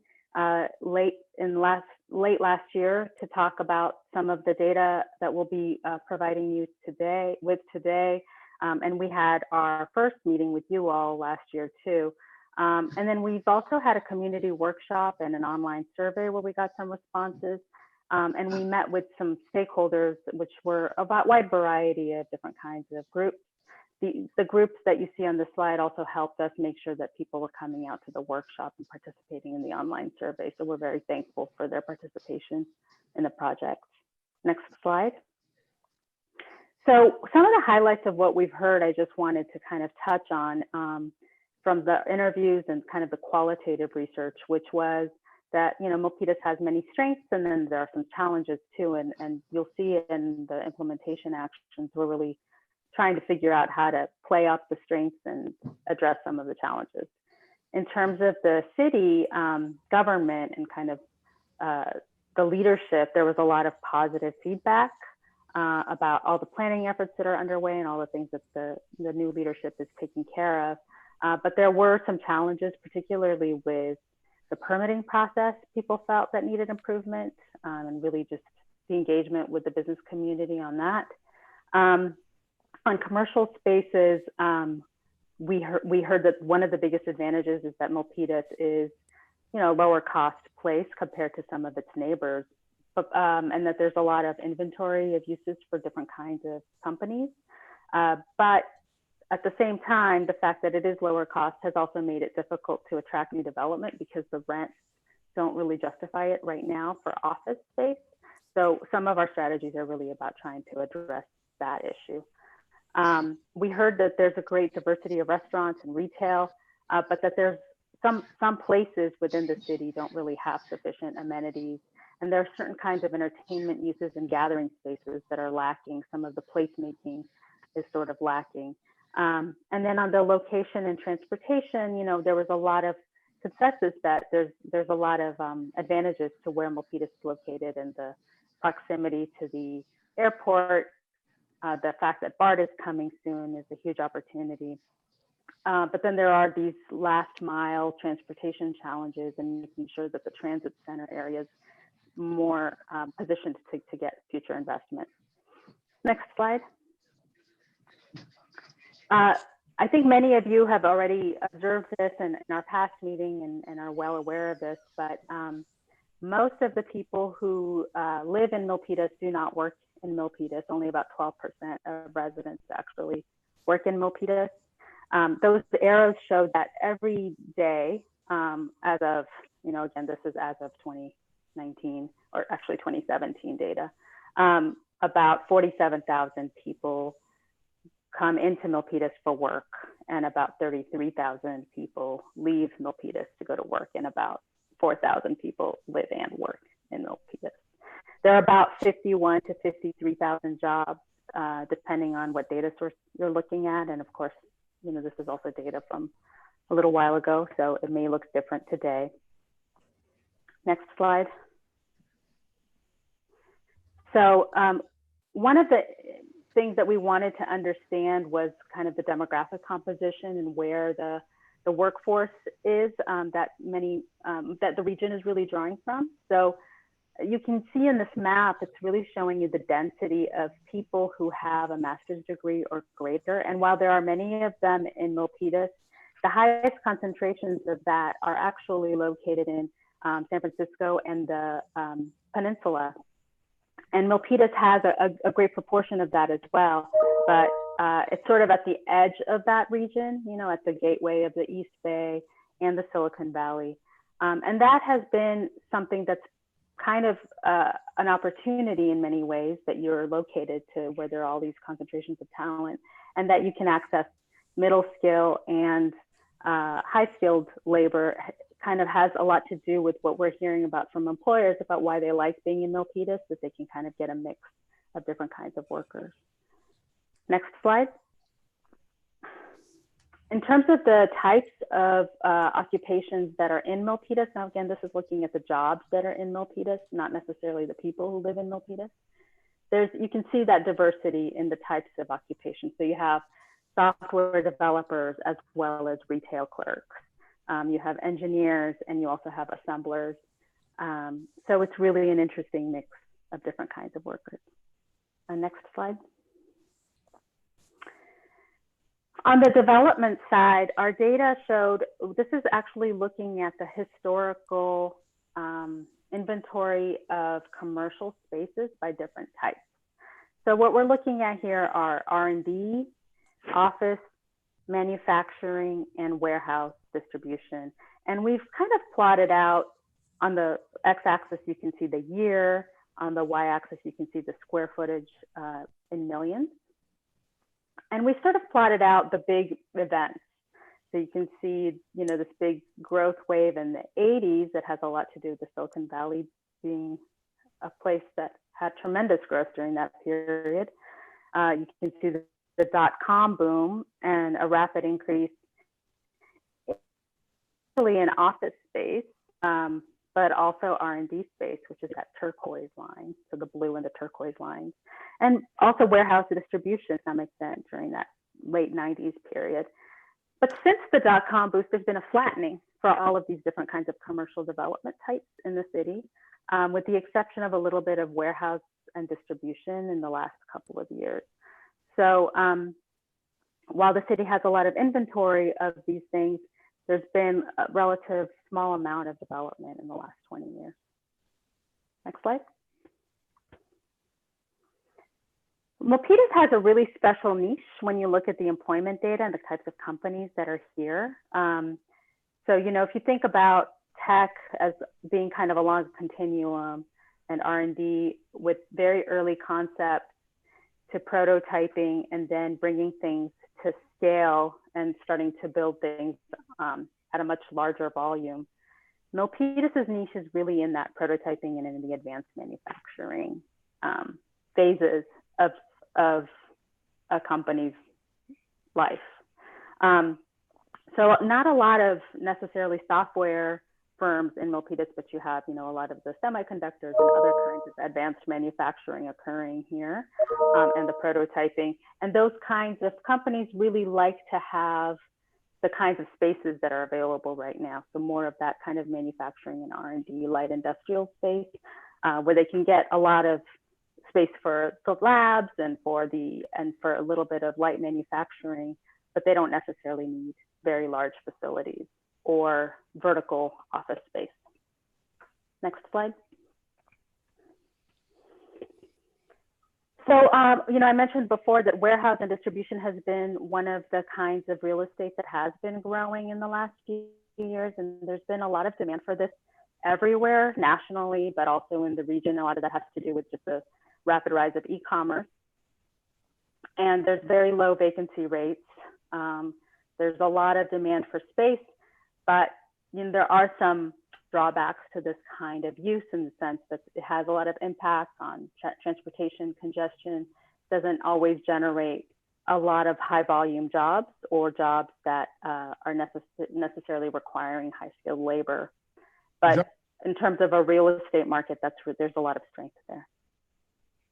late last year to talk about some of the data that we'll be providing you today. And we had our first meeting with you all last year too. And then we've also had a community workshop and an online survey where we got some responses. And we met with some stakeholders, which were a wide variety of different kinds of groups. The groups that you see on the slide also helped us make sure that people were coming out to the workshop and participating in the online survey. So we're very thankful for their participation in the project. Next slide. So some of the highlights of what we've heard, I just wanted to kind of touch on from the interviews and kind of the qualitative research, which was that, you know, Milpitas has many strengths, and then there are some challenges too. And you'll see in the implementation actions, we're really trying to figure out how to play up the strengths and address some of the challenges. In terms of the city government and kind of the leadership, there was a lot of positive feedback about all the planning efforts that are underway and all the things that the new leadership is taking care of. But there were some challenges, particularly with the permitting process. People felt that needed improvement, and really just the engagement with the business community on that. On commercial spaces, we heard that one of the biggest advantages is that Milpitas is, you know, lower cost place compared to some of its neighbors. and that there's a lot of inventory of uses for different kinds of companies. But at the same time, the fact that it is lower cost has also made it difficult to attract new development because the rents don't really justify it right now for office space. So some of our strategies are really about trying to address that issue. We heard that there's a great diversity of restaurants and retail, but that there's some places within the city don't really have sufficient amenities. And there are certain kinds of entertainment uses and gathering spaces that are lacking. Some of the placemaking is sort of lacking. And then on the location and transportation, you know, there was a lot of consensus that there's a lot of advantages to where Milpitas is located and the proximity to the airport. The fact that BART is coming soon is a huge opportunity. But then there are these last mile transportation challenges and making sure that the transit center area is more positioned to get future investment. Next slide. I think many of you have already observed this in our past meeting and are well aware of this, but most of the people who live in Milpitas do not work in Milpitas. Only about 12% of residents actually work in Milpitas. Those arrows show that every day, as of, you know, again, this is as of 2019, or actually 2017 data, about 47,000 people come into Milpitas for work, and about 33,000 people leave Milpitas to go to work, and about 4,000 people live and work in Milpitas. There are about 51 to 53,000 jobs, depending on what data source you're looking at. And of course, you know, this is also data from a little while ago, so it may look different today. Next slide. So one of the things that we wanted to understand was kind of the demographic composition and where the workforce is that the region is really drawing from. So you can see in this map, it's really showing you the density of people who have a master's degree or greater. And while there are many of them in Milpitas, the highest concentrations of that are actually located in San Francisco and the Peninsula. And Milpitas has a great proportion of that as well, but it's sort of at the edge of that region, you know, at the gateway of the East Bay and the Silicon Valley. And that has been something that's kind of an opportunity in many ways, that you're located to where there are all these concentrations of talent, and that you can access middle skill and high skilled labor. Kind of has a lot to do with what we're hearing about from employers about why they like being in Milpitas, that they can kind of get a mix of different kinds of workers. Next slide. In terms of the types of occupations that are in Milpitas, now again, this is looking at the jobs that are in Milpitas, not necessarily the people who live in Milpitas. You can see that diversity in the types of occupations. So you have software developers as well as retail clerks. You have engineers, and you also have assemblers. So it's really an interesting mix of different kinds of workers. Next slide. On the development side, our data showed, this is actually looking at the historical inventory of commercial spaces by different types. So what we're looking at here are R&D, office, manufacturing, and warehouse distribution. And we've kind of plotted out, on the x-axis you can see the year, on the y-axis you can see the square footage in millions. And we sort of plotted out the big events. So you can see, you know, this big growth wave in the 80s that has a lot to do with the Silicon Valley being a place that had tremendous growth during that period. You can see the dot-com boom and a rapid increase in office space, but also R&D space, which is that turquoise line, so the blue and the turquoise lines, and also warehouse distribution to some extent during that late 90s period. But since the dot-com boost, there's been a flattening for all of these different kinds of commercial development types in the city, with the exception of a little bit of warehouse and distribution in the last couple of years. So while the city has a lot of inventory of these things, there's been a relative small amount of development in the last 20 years. Next slide. Milpitas has a really special niche when you look at the employment data and the types of companies that are here. So, you know, if you think about tech as being kind of along a continuum and R&D with very early concepts to prototyping and then bringing things to scale and starting to build things at a much larger volume. Milpitas' niche is really in that prototyping and in the advanced manufacturing phases of a company's life. So not a lot of necessarily software firms in Milpitas, but you have, you know, a lot of the semiconductors and other kinds of advanced manufacturing occurring here, and the prototyping. And those kinds of companies really like to have the kinds of spaces that are available right now. So more of that kind of manufacturing and R&D light industrial space, where they can get a lot of space for the labs and for a little bit of light manufacturing, but they don't necessarily need very large facilities or vertical office space. Next slide. So, you know, I mentioned before that warehouse and distribution has been one of the kinds of real estate that has been growing in the last few years. And there's been a lot of demand for this everywhere nationally, but also in the region. A lot of that has to do with just the rapid rise of e-commerce. And there's very low vacancy rates. There's a lot of demand for space, but you know, there are some drawbacks to this kind of use in the sense that it has a lot of impact on transportation congestion, doesn't always generate a lot of high volume jobs or jobs that are necessarily requiring high skilled labor. But in terms of a real estate market, there's a lot of strength there.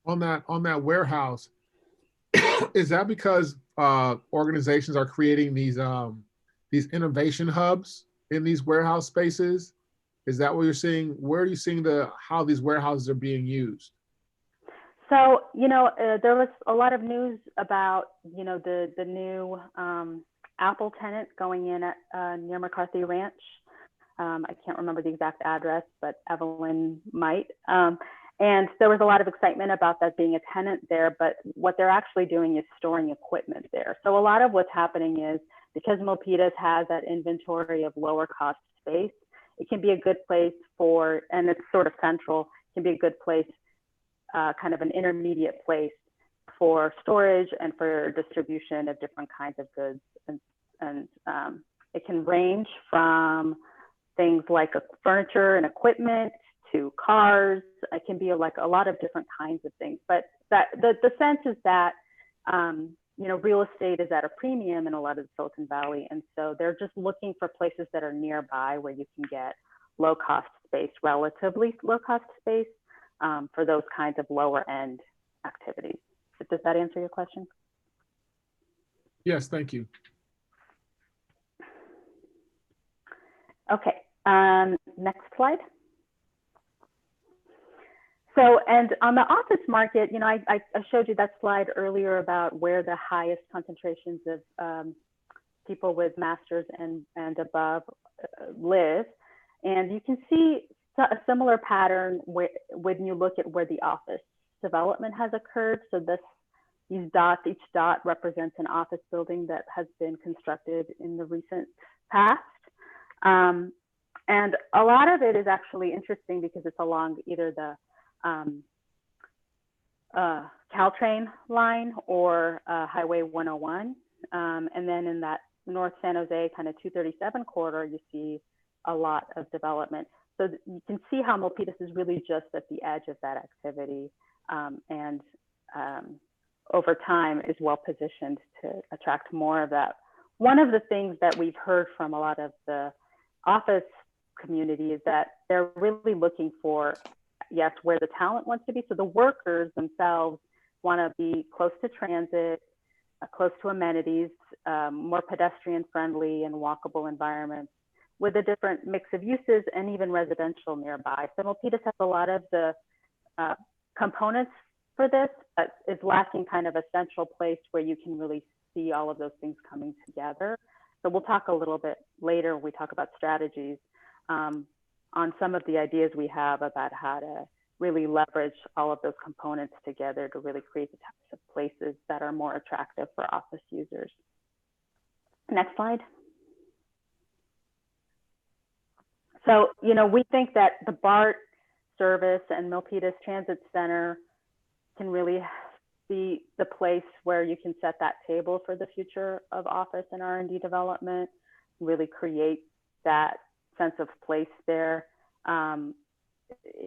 On that warehouse, is that because organizations are creating these innovation hubs in these warehouse spaces? Is that what you're seeing? Where are you seeing how these warehouses are being used? So, you know, there was a lot of news about, you know, the new Apple tenant going in at near McCarthy Ranch. I can't remember the exact address, but Evelyn might. And there was a lot of excitement about that being a tenant there, but what they're actually doing is storing equipment there. So a lot of what's happening is because Milpitas has that inventory of lower cost space, it can be a good place for, and it's sort of central, can be a good place, kind of an intermediate place for storage and for distribution of different kinds of goods. And it can range from things like furniture and equipment to cars. It can be like a lot of different kinds of things. But that the sense is that you know, real estate is at a premium in a lot of the Silicon Valley, and so they're just looking for places that are nearby where you can get low cost space, relatively low cost space, for those kinds of lower end activities. Does that answer your question? Yes, thank you. Okay, next slide. So, and on the office market, you know, I showed you that slide earlier about where the highest concentrations of people with masters and above live. And you can see a similar pattern when you look at where the office development has occurred. So these dots, each dot represents an office building that has been constructed in the recent past. And a lot of it is actually interesting because it's along either the Caltrain line or Highway 101. And then in that North San Jose kind of 237 corridor, you see a lot of development. So you can see how Milpitas is really just at the edge of that activity, and over time is well positioned to attract more of that. One of the things that we've heard from a lot of the office community is that they're really looking for, yes, where the talent wants to be. So the workers themselves want to be close to transit, close to amenities, more pedestrian friendly and walkable environments with a different mix of uses and even residential nearby. So Milpitas has a lot of the components for this, but is lacking kind of a central place where you can really see all of those things coming together. So we'll talk a little bit later when we talk about strategies on some of the ideas we have about how to really leverage all of those components together to really create the types of places are more attractive for office users. Next slide. So, you know, we think that the BART service and Milpitas Transit Center can really be the place where you can set that table for the future of office and R&D development, really create that sense of place there.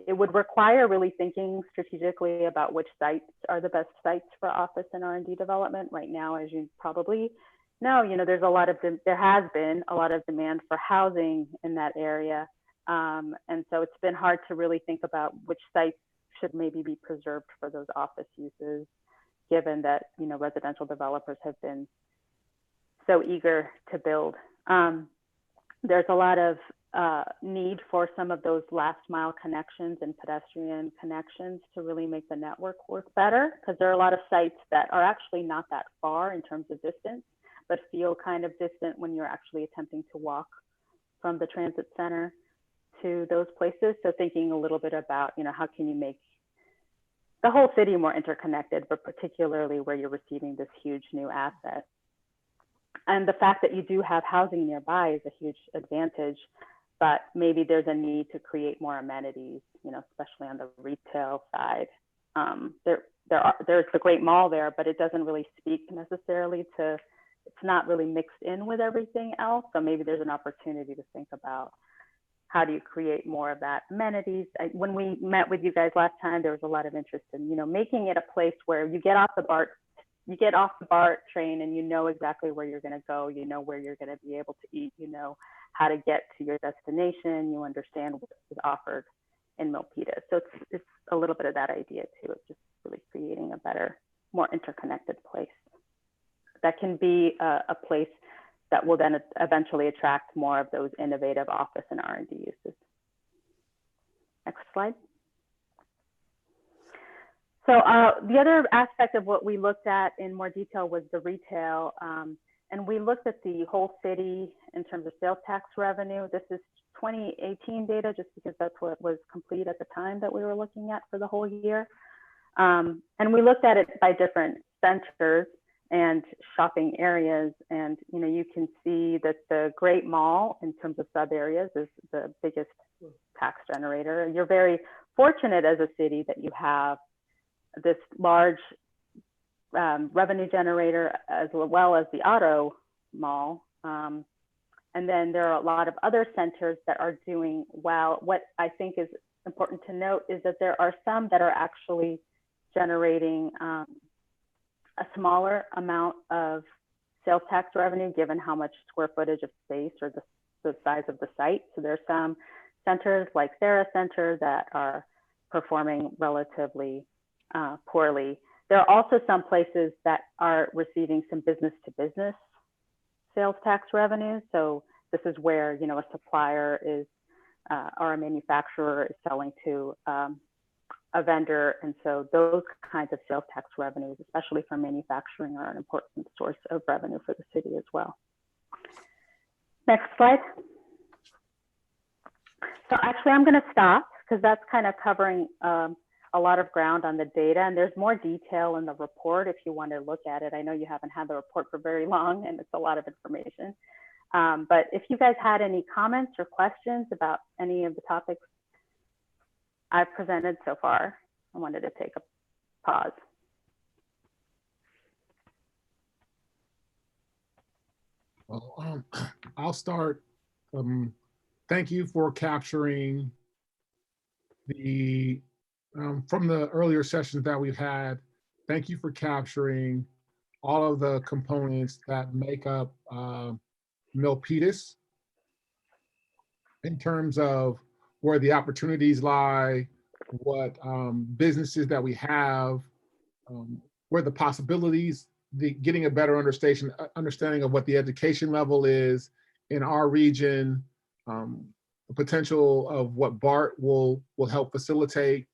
It would require really thinking strategically about which sites are the best sites for office and R&D development. Right now, as you probably know, you know, there has been a lot of demand for housing in that area. And so it's been hard to really think about which sites should maybe be preserved for those office uses, given that, you know, residential developers have been so eager to build. There's a lot of need for some of those last mile connections and pedestrian connections to really make the network work better, because there are a lot of sites that are actually not that far in terms of distance, but feel kind of distant when you're actually attempting to walk from the transit center to those places. So thinking a little bit about, you know, how can you make the whole city more interconnected, but particularly where you're receiving this huge new asset. And the fact that you do have housing nearby is a huge advantage, but maybe there's a need to create more amenities, you know, especially on the retail side. There's the great mall there, but it doesn't really speak necessarily to, it's not really mixed in with everything else. So maybe there's an opportunity to think about how do you create more of that amenities. When we met with you guys last time, there was a lot of interest in, you know, making it a place where you get off the BART train and you know exactly where you're going to go, you know where you're going to be able to eat, you know how to get to your destination, you understand what is offered in Milpitas. So it's a little bit of that idea too, of just really creating a better, more interconnected place that can be a place that will then eventually attract more of those innovative office and R&D uses. Next slide. So the other aspect of what we looked at in more detail was the retail. And we looked at the whole city in terms of sales tax revenue. This is 2018 data, just because that's what was complete at the time that we were looking at for the whole year. And we looked at it by different centers and shopping areas. And, you know, you can see that the Great Mall in terms of sub areas is the biggest tax generator. And you're very fortunate as a city that you have this large revenue generator as well as the auto mall. And then there are a lot of other centers that are doing well. What I think is important to note is that there are some that are actually generating a smaller amount of sales tax revenue given how much square footage of space or the size of the site. So there's some centers like Sarah Center that are performing relatively poorly. There are also some places that are receiving some business to business sales tax revenue. So this is where, you know, a supplier is or a manufacturer is selling to a vendor. And so those kinds of sales tax revenues, especially for manufacturing, are an important source of revenue for the city as well. Next slide. So actually I'm going to stop because that's kind of covering a lot of ground on the data, and there's more detail in the report if you want to look at it. I know you haven't had the report for very long and it's a lot of information. But if you guys had any comments or questions about any of the topics I've presented so far, I wanted to take a pause. Well, I'll start. Thank you for capturing the, from the earlier sessions that we've had, thank you for capturing all of the components that make up Milpitas in terms of where the opportunities lie, what businesses that we have, where the possibilities, getting a better understanding of what the education level is in our region, the potential of what BART will help facilitate,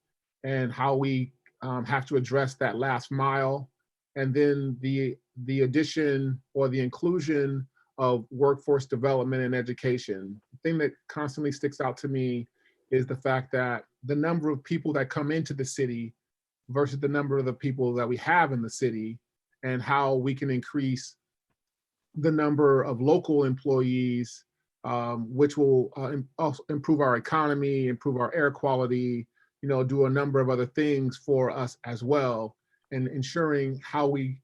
and how we have to address that last mile, and then the addition or the inclusion of workforce development and education. The thing that constantly sticks out to me is the fact that the number of people that come into the city versus the number of the people that we have in the city, and how we can increase the number of local employees, which will also improve our economy, improve our air quality, do a number of other things for us as well, and ensuring how we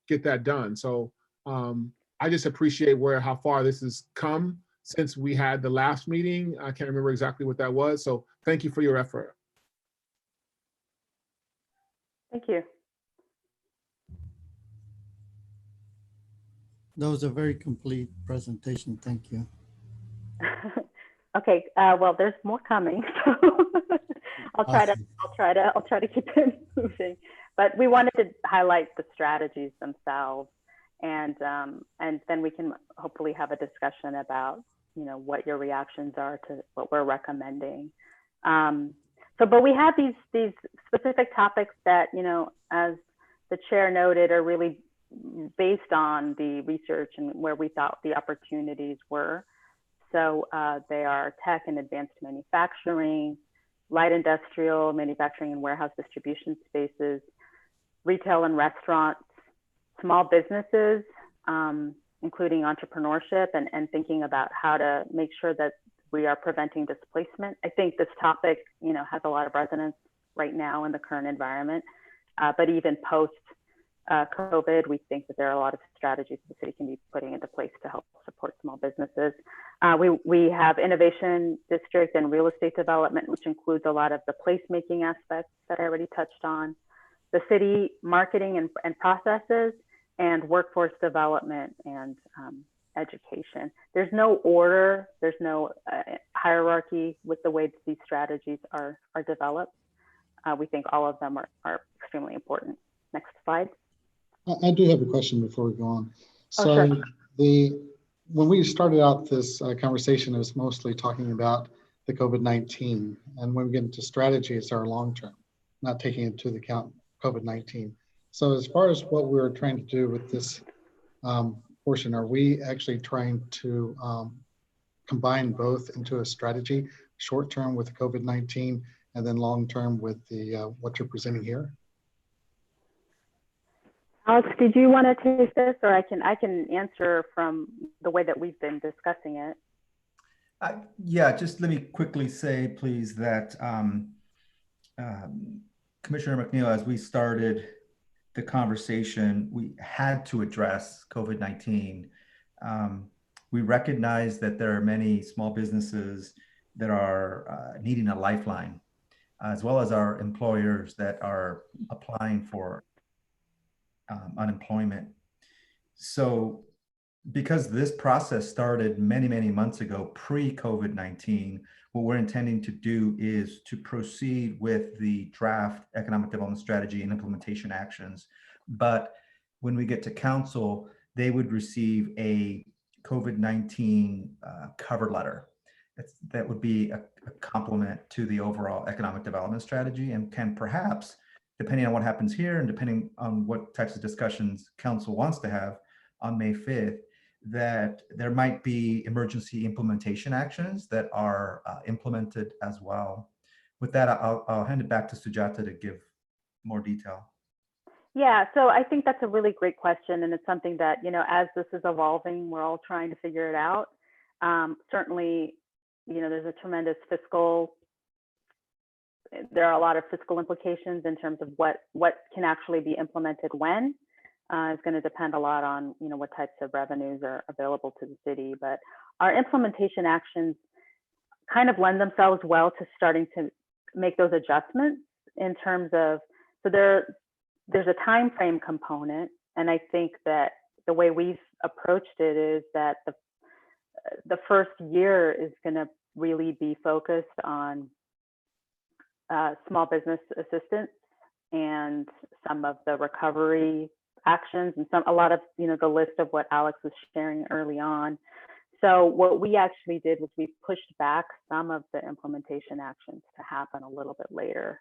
get that done. So I just appreciate how far this has come since we had the last meeting. I can't remember exactly what that was. So thank you for your effort. Thank you. That was a very complete presentation. Thank you. Okay, well, there's more coming, so I'll try to keep it moving. But we wanted to highlight the strategies themselves, and then we can hopefully have a discussion about what your reactions are to what we're recommending. But we have these specific topics that as the chair noted, are really based on the research and where we thought the opportunities were. So they are tech and advanced manufacturing, light industrial, manufacturing and warehouse distribution spaces, retail and restaurants, small businesses, including entrepreneurship, and thinking about how to make sure that we are preventing displacement. I think this topic, has a lot of resonance right now in the current environment, but even post COVID, we think that there are a lot of strategies the city can be putting into place to help support small businesses. We have innovation district and real estate development, which includes a lot of the placemaking aspects that I already touched on, the city marketing and processes, and workforce development and education. There's no order, there's no hierarchy with the way these strategies are developed. We think all of them are extremely important. Next slide. I do have a question before we go on. So sure. When we started out this conversation, it was mostly talking about the COVID-19. And when we get into strategy, it's our long-term, not taking into account COVID-19. So as far as what we're trying to do with this portion, are we actually trying to combine both into a strategy, short-term with COVID-19 and then long-term with the what you're presenting here? Alex, did you want to take this, or I can answer from the way that we've been discussing it? Yeah, just let me quickly say, please, that Commissioner McNeil, as we started the conversation, we had to address COVID-19. We recognize that there are many small businesses that are needing a lifeline, as well as our employers that are applying for unemployment. So because this process started many, many months ago, pre-COVID-19, what we're intending to do is to proceed with the draft economic development strategy and implementation actions. But when we get to council, they would receive a COVID-19 cover letter. That would be a complement to the overall economic development strategy, and can perhaps, depending on what happens here and depending on what types of discussions council wants to have on May 5th, that there might be emergency implementation actions that are implemented as well. With that, I'll hand it back to Sujata to give more detail. Yeah, so I think that's a really great question, and it's something that, as this is evolving, we're all trying to figure it out. Certainly, there's a tremendous there are a lot of fiscal implications in terms of what can actually be implemented when. It's going to depend a lot on what types of revenues are available to the city, but our implementation actions kind of lend themselves well to starting to make those adjustments in terms of, so there's a time frame component, and I think that the way we've approached it is that the first year is going to really be focused on small business assistance and some of the recovery actions, and a lot of the list of what Alex was sharing early on. So what we actually did was we pushed back some of the implementation actions to happen a little bit later.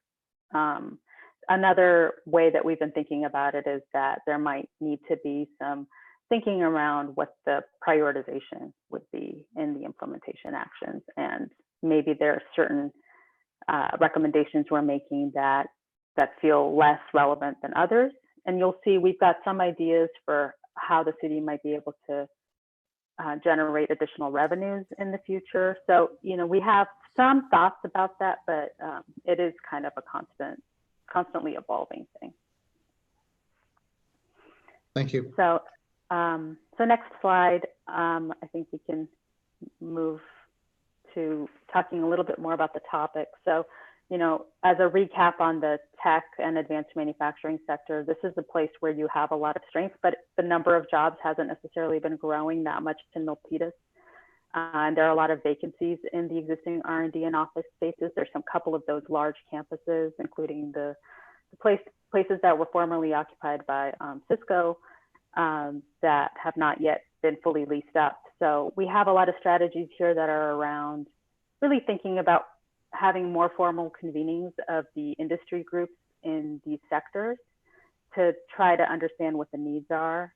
Another way that we've been thinking about it is that there might need to be some thinking around what the prioritization would be in the implementation actions, and maybe there are certain recommendations we're making that feel less relevant than others And you'll see we've got some ideas for how the city might be able to generate additional revenues in the future. So, we have some thoughts about that, but it is kind of a constantly evolving thing. Thank you. So, so next slide, I think we can move to talking a little bit more about the topic. So, as a recap on the tech and advanced manufacturing sector, this is a place where you have a lot of strength, but the number of jobs hasn't necessarily been growing that much in Milpitas. And there are a lot of vacancies in the existing R&D and office spaces. There's some couple of those large campuses, including the places that were formerly occupied by Cisco that have not yet been fully leased up. So we have a lot of strategies here that are around really thinking about having more formal convenings of the industry groups in these sectors to try to understand what the needs are.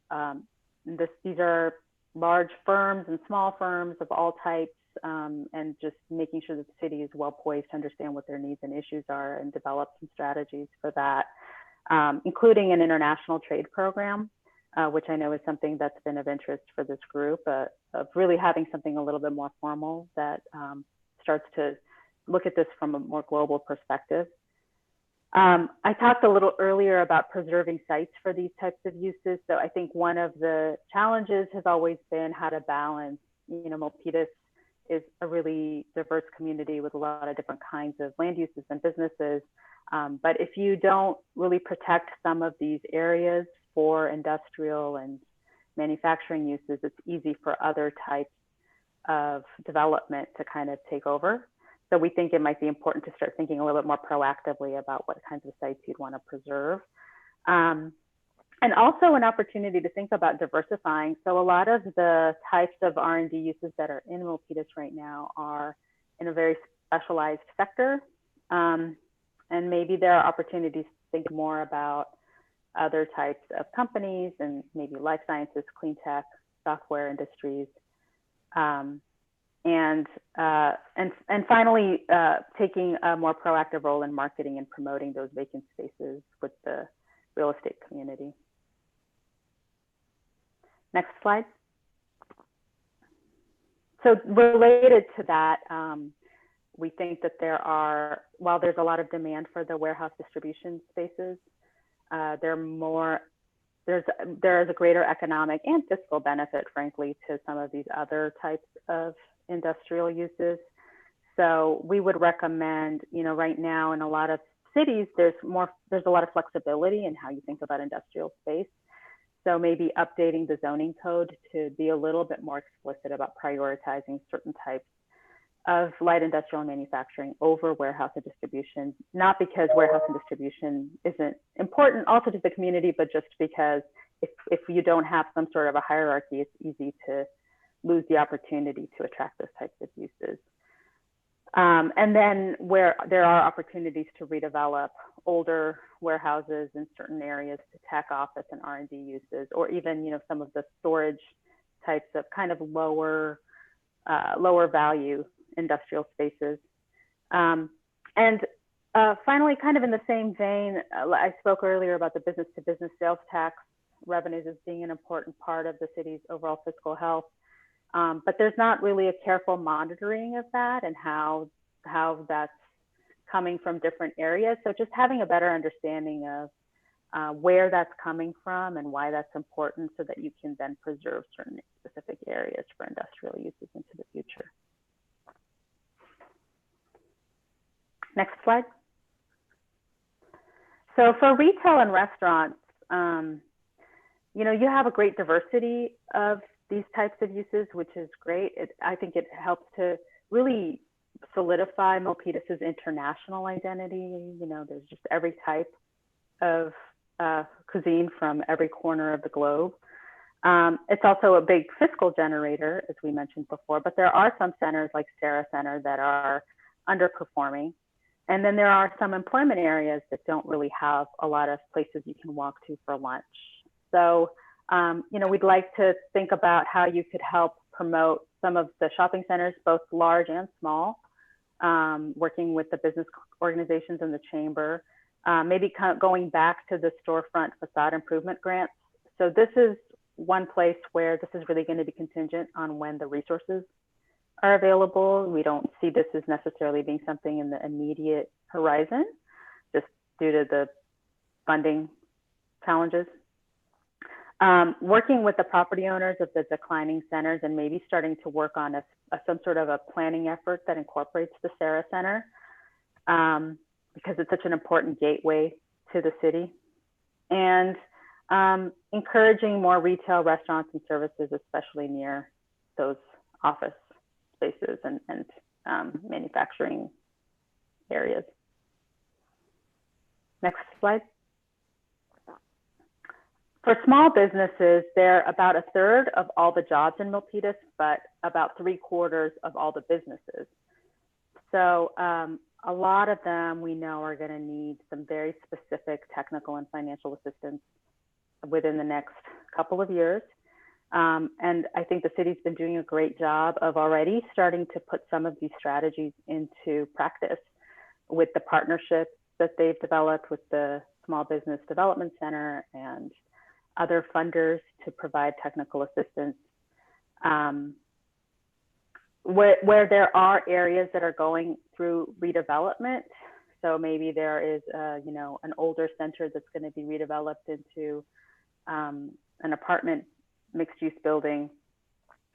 These are large firms and small firms of all types, and just making sure that the city is well poised to understand what their needs and issues are and develop some strategies for that, including an international trade program, which I know is something that's been of interest for this group, of really having something a little bit more formal that starts to look at this from a more global perspective. I talked a little earlier about preserving sites for these types of uses. So I think one of the challenges has always been how to balance, Milpitas is a really diverse community with a lot of different kinds of land uses and businesses. But if you don't really protect some of these areas for industrial and manufacturing uses, it's easy for other types of development to kind of take over. So we think it might be important to start thinking a little bit more proactively about what kinds of sites you'd want to preserve. And also an opportunity to think about diversifying. So a lot of the types of R&D uses that are in Milpitas right now are in a very specialized sector. And maybe there are opportunities to think more about other types of companies and maybe life sciences, clean tech, software industries. And finally, taking a more proactive role in marketing and promoting those vacant spaces with the real estate community. Next slide. So related to that, we think that while there's a lot of demand for the warehouse distribution spaces, there is a greater economic and fiscal benefit, frankly, to some of these other types of industrial uses. So we would recommend, right now in a lot of cities, there's a lot of flexibility in how you think about industrial space. So maybe updating the zoning code to be a little bit more explicit about prioritizing certain types of light industrial and manufacturing over warehouse and distribution, not because warehouse and distribution isn't important also to the community, but just because if you don't have some sort of a hierarchy, it's easy to lose the opportunity to attract those types of uses. And then where there are opportunities to redevelop older warehouses in certain areas to tech office and R&D uses, or even some of the storage types of kind of lower value industrial spaces. And finally, kind of in the same vein, I spoke earlier about the business to business sales tax revenues as being an important part of the city's overall fiscal health. But there's not really a careful monitoring of that and how that's coming from different areas. So just having a better understanding of where that's coming from and why that's important so that you can then preserve certain specific areas for industrial uses into the future. Next slide. So for retail and restaurants, you have a great diversity of these types of uses, which is great. I think it helps to really solidify Milpitas's international identity. There's just every type of cuisine from every corner of the globe. It's also a big fiscal generator, as we mentioned before, but there are some centers like Sarah Center that are underperforming. And then there are some employment areas that don't really have a lot of places you can walk to for lunch. So, we'd like to think about how you could help promote some of the shopping centers, both large and small, working with the business organizations and the chamber maybe going back to the storefront facade improvement grants. So this is one place where this is really going to be contingent on when the resources are available. We don't see this as necessarily being something in the immediate horizon, just due to the funding challenges. Working with the property owners of the declining centers and maybe starting to work on some sort of a planning effort that incorporates the Sarah Center, because it's such an important gateway to the city. And encouraging more retail, restaurants, and services, especially near those office spaces and manufacturing areas. Next slide. For small businesses, they're about 1/3 of all the jobs in Milpitas, but about 3/4 of all the businesses. So a lot of them we know are going to need some very specific technical and financial assistance within the next couple of years. And I think the city's been doing a great job of already starting to put some of these strategies into practice with the partnerships that they've developed with the Small Business Development Center and other funders to provide technical assistance. Where there are areas that are going through redevelopment, so maybe there is an older center that's going to be redeveloped into an apartment mixed-use building,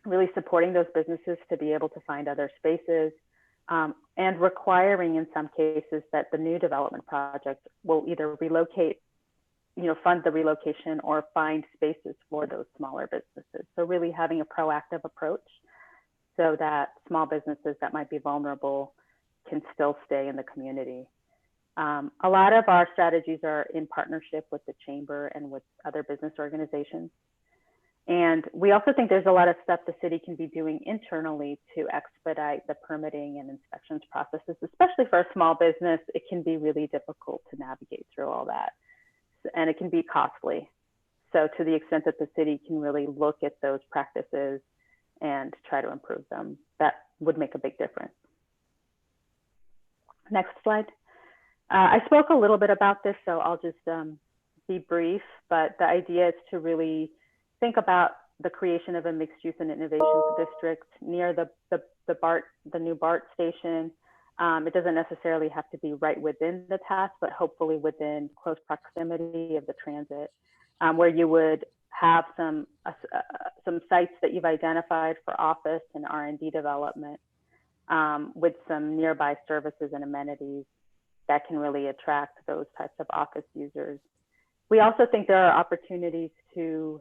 really supporting those businesses to be able to find other spaces, and requiring in some cases that the new development project will either relocate, fund the relocation or find spaces for those smaller businesses. So really having a proactive approach so that small businesses that might be vulnerable can still stay in the community. A lot of our strategies are in partnership with the chamber and with other business organizations. And we also think there's a lot of stuff the city can be doing internally to expedite the permitting and inspections processes, especially for a small business. It can be really difficult to navigate through all that, and it can be costly. So to the extent that the city can really look at those practices and try to improve them, that would make a big difference. Next slide. I spoke a little bit about this, so I'll just be brief, but the idea is to really think about the creation of a mixed use and innovations district near the new BART station. It doesn't necessarily have to be right within the task, but hopefully within close proximity of the transit, where you would have some sites that you've identified for office and R&D development, with some nearby services and amenities that can really attract those types of office users. We also think there are opportunities to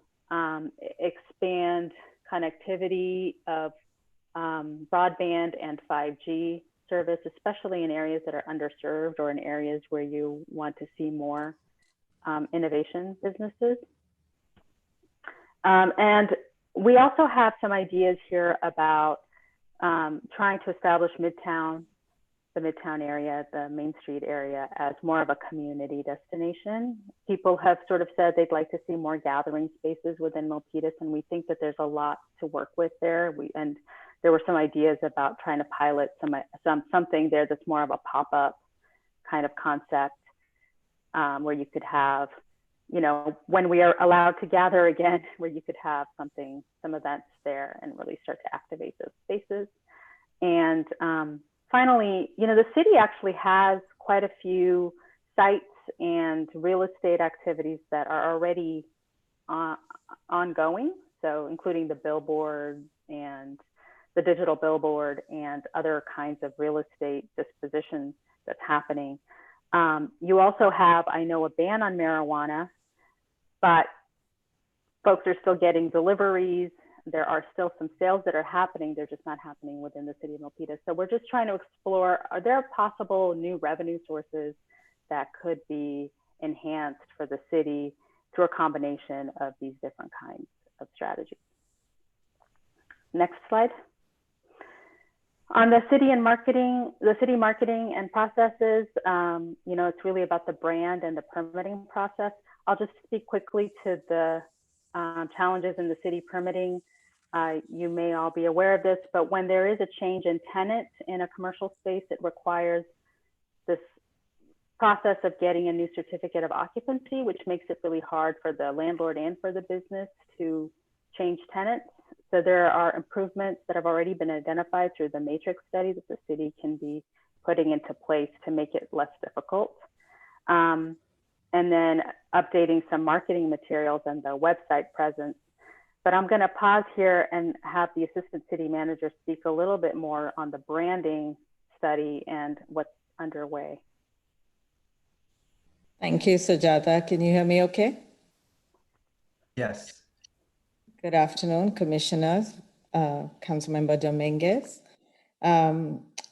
expand connectivity of broadband and 5G service, especially in areas that are underserved or in areas where you want to see more innovation businesses. And we also have some ideas here about trying to establish the Midtown area, the Main Street area, as more of a community destination. People have sort of said they'd like to see more gathering spaces within Milpitas, and we think that there's a lot to work with there. And there were some ideas about trying to pilot something there that's more of a pop-up kind of concept, where you could have, when we are allowed to gather again, where you could have some events there and really start to activate those spaces. And finally, the city actually has quite a few sites and real estate activities that are already ongoing. So including the billboard and the digital billboard and other kinds of real estate disposition that's happening. You also have, I know, a ban on marijuana, but folks are still getting deliveries. There are still some sales that are happening. They're just not happening within the city of Milpitas. So we're just trying to explore, are there possible new revenue sources that could be enhanced for the city through a combination of these different kinds of strategies? Next slide. On the city marketing and processes, it's really about the brand and the permitting process. I'll just speak quickly to the challenges in the city permitting. You may all be aware of this, but when there is a change in tenant in a commercial space, it requires this process of getting a new certificate of occupancy, which makes it really hard for the landlord and for the business to change tenants. So there are improvements that have already been identified through the matrix study that the city can be putting into place to make it less difficult. And then updating some marketing materials and the website presence. But I'm going to pause here and have the assistant city manager speak a little bit more on the branding study and what's underway. Thank you, Sujata. Can you hear me okay? Yes. Good afternoon, commissioners, Councilmember Dominguez.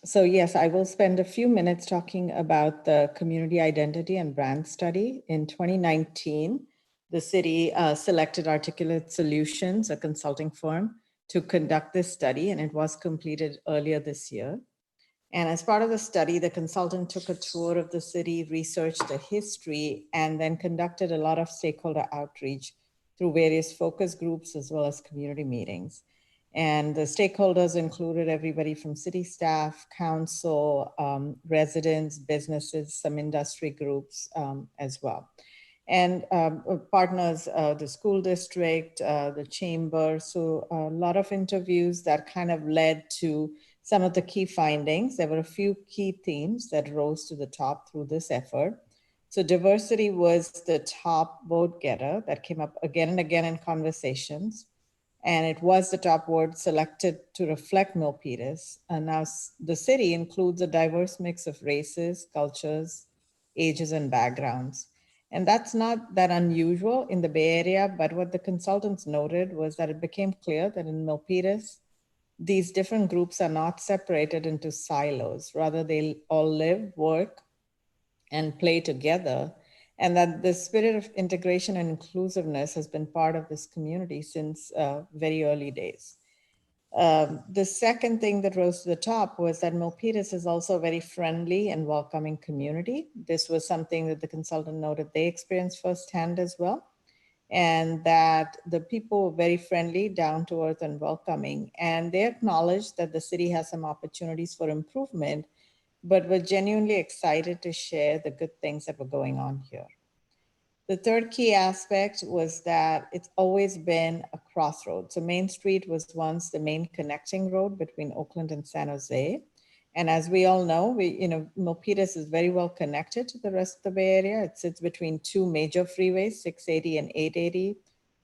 So yes, I will spend a few minutes talking about the community identity and brand study. In 2019, the city selected Articulate Solutions, a consulting firm, to conduct this study, and it was completed earlier this year. And as part of the study, the consultant took a tour of the city, researched the history, and then conducted a lot of stakeholder outreach through various focus groups as well as community meetings. And the stakeholders included everybody from city staff, council, residents, businesses, some industry groups as well. And partners, the school district, the chamber. So a lot of interviews that kind of led to some of the key findings. There were a few key themes that rose to the top through this effort. So diversity was the top vote getter that came up again and again in conversations. And it was the top word selected to reflect Milpitas. And now the city includes a diverse mix of races, cultures, ages, and backgrounds. And that's not that unusual in the Bay Area, but what the consultants noted was that it became clear that in Milpitas, these different groups are not separated into silos. Rather, they all live, work, and play together. And that the spirit of integration and inclusiveness has been part of this community since very early days. The second thing that rose to the top was that Milpitas is also a very friendly and welcoming community. This was something that the consultant noted they experienced firsthand as well. And that the people were very friendly, down to earth, and welcoming. And they acknowledged that the city has some opportunities for improvement, but were genuinely excited to share the good things that were going on here. The third key aspect was that it's always been a crossroads. So Main Street was once the main connecting road between Oakland and San Jose. And as we all know, Milpitas is very well connected to the rest of the Bay Area. It sits between two major freeways, 680 and 880,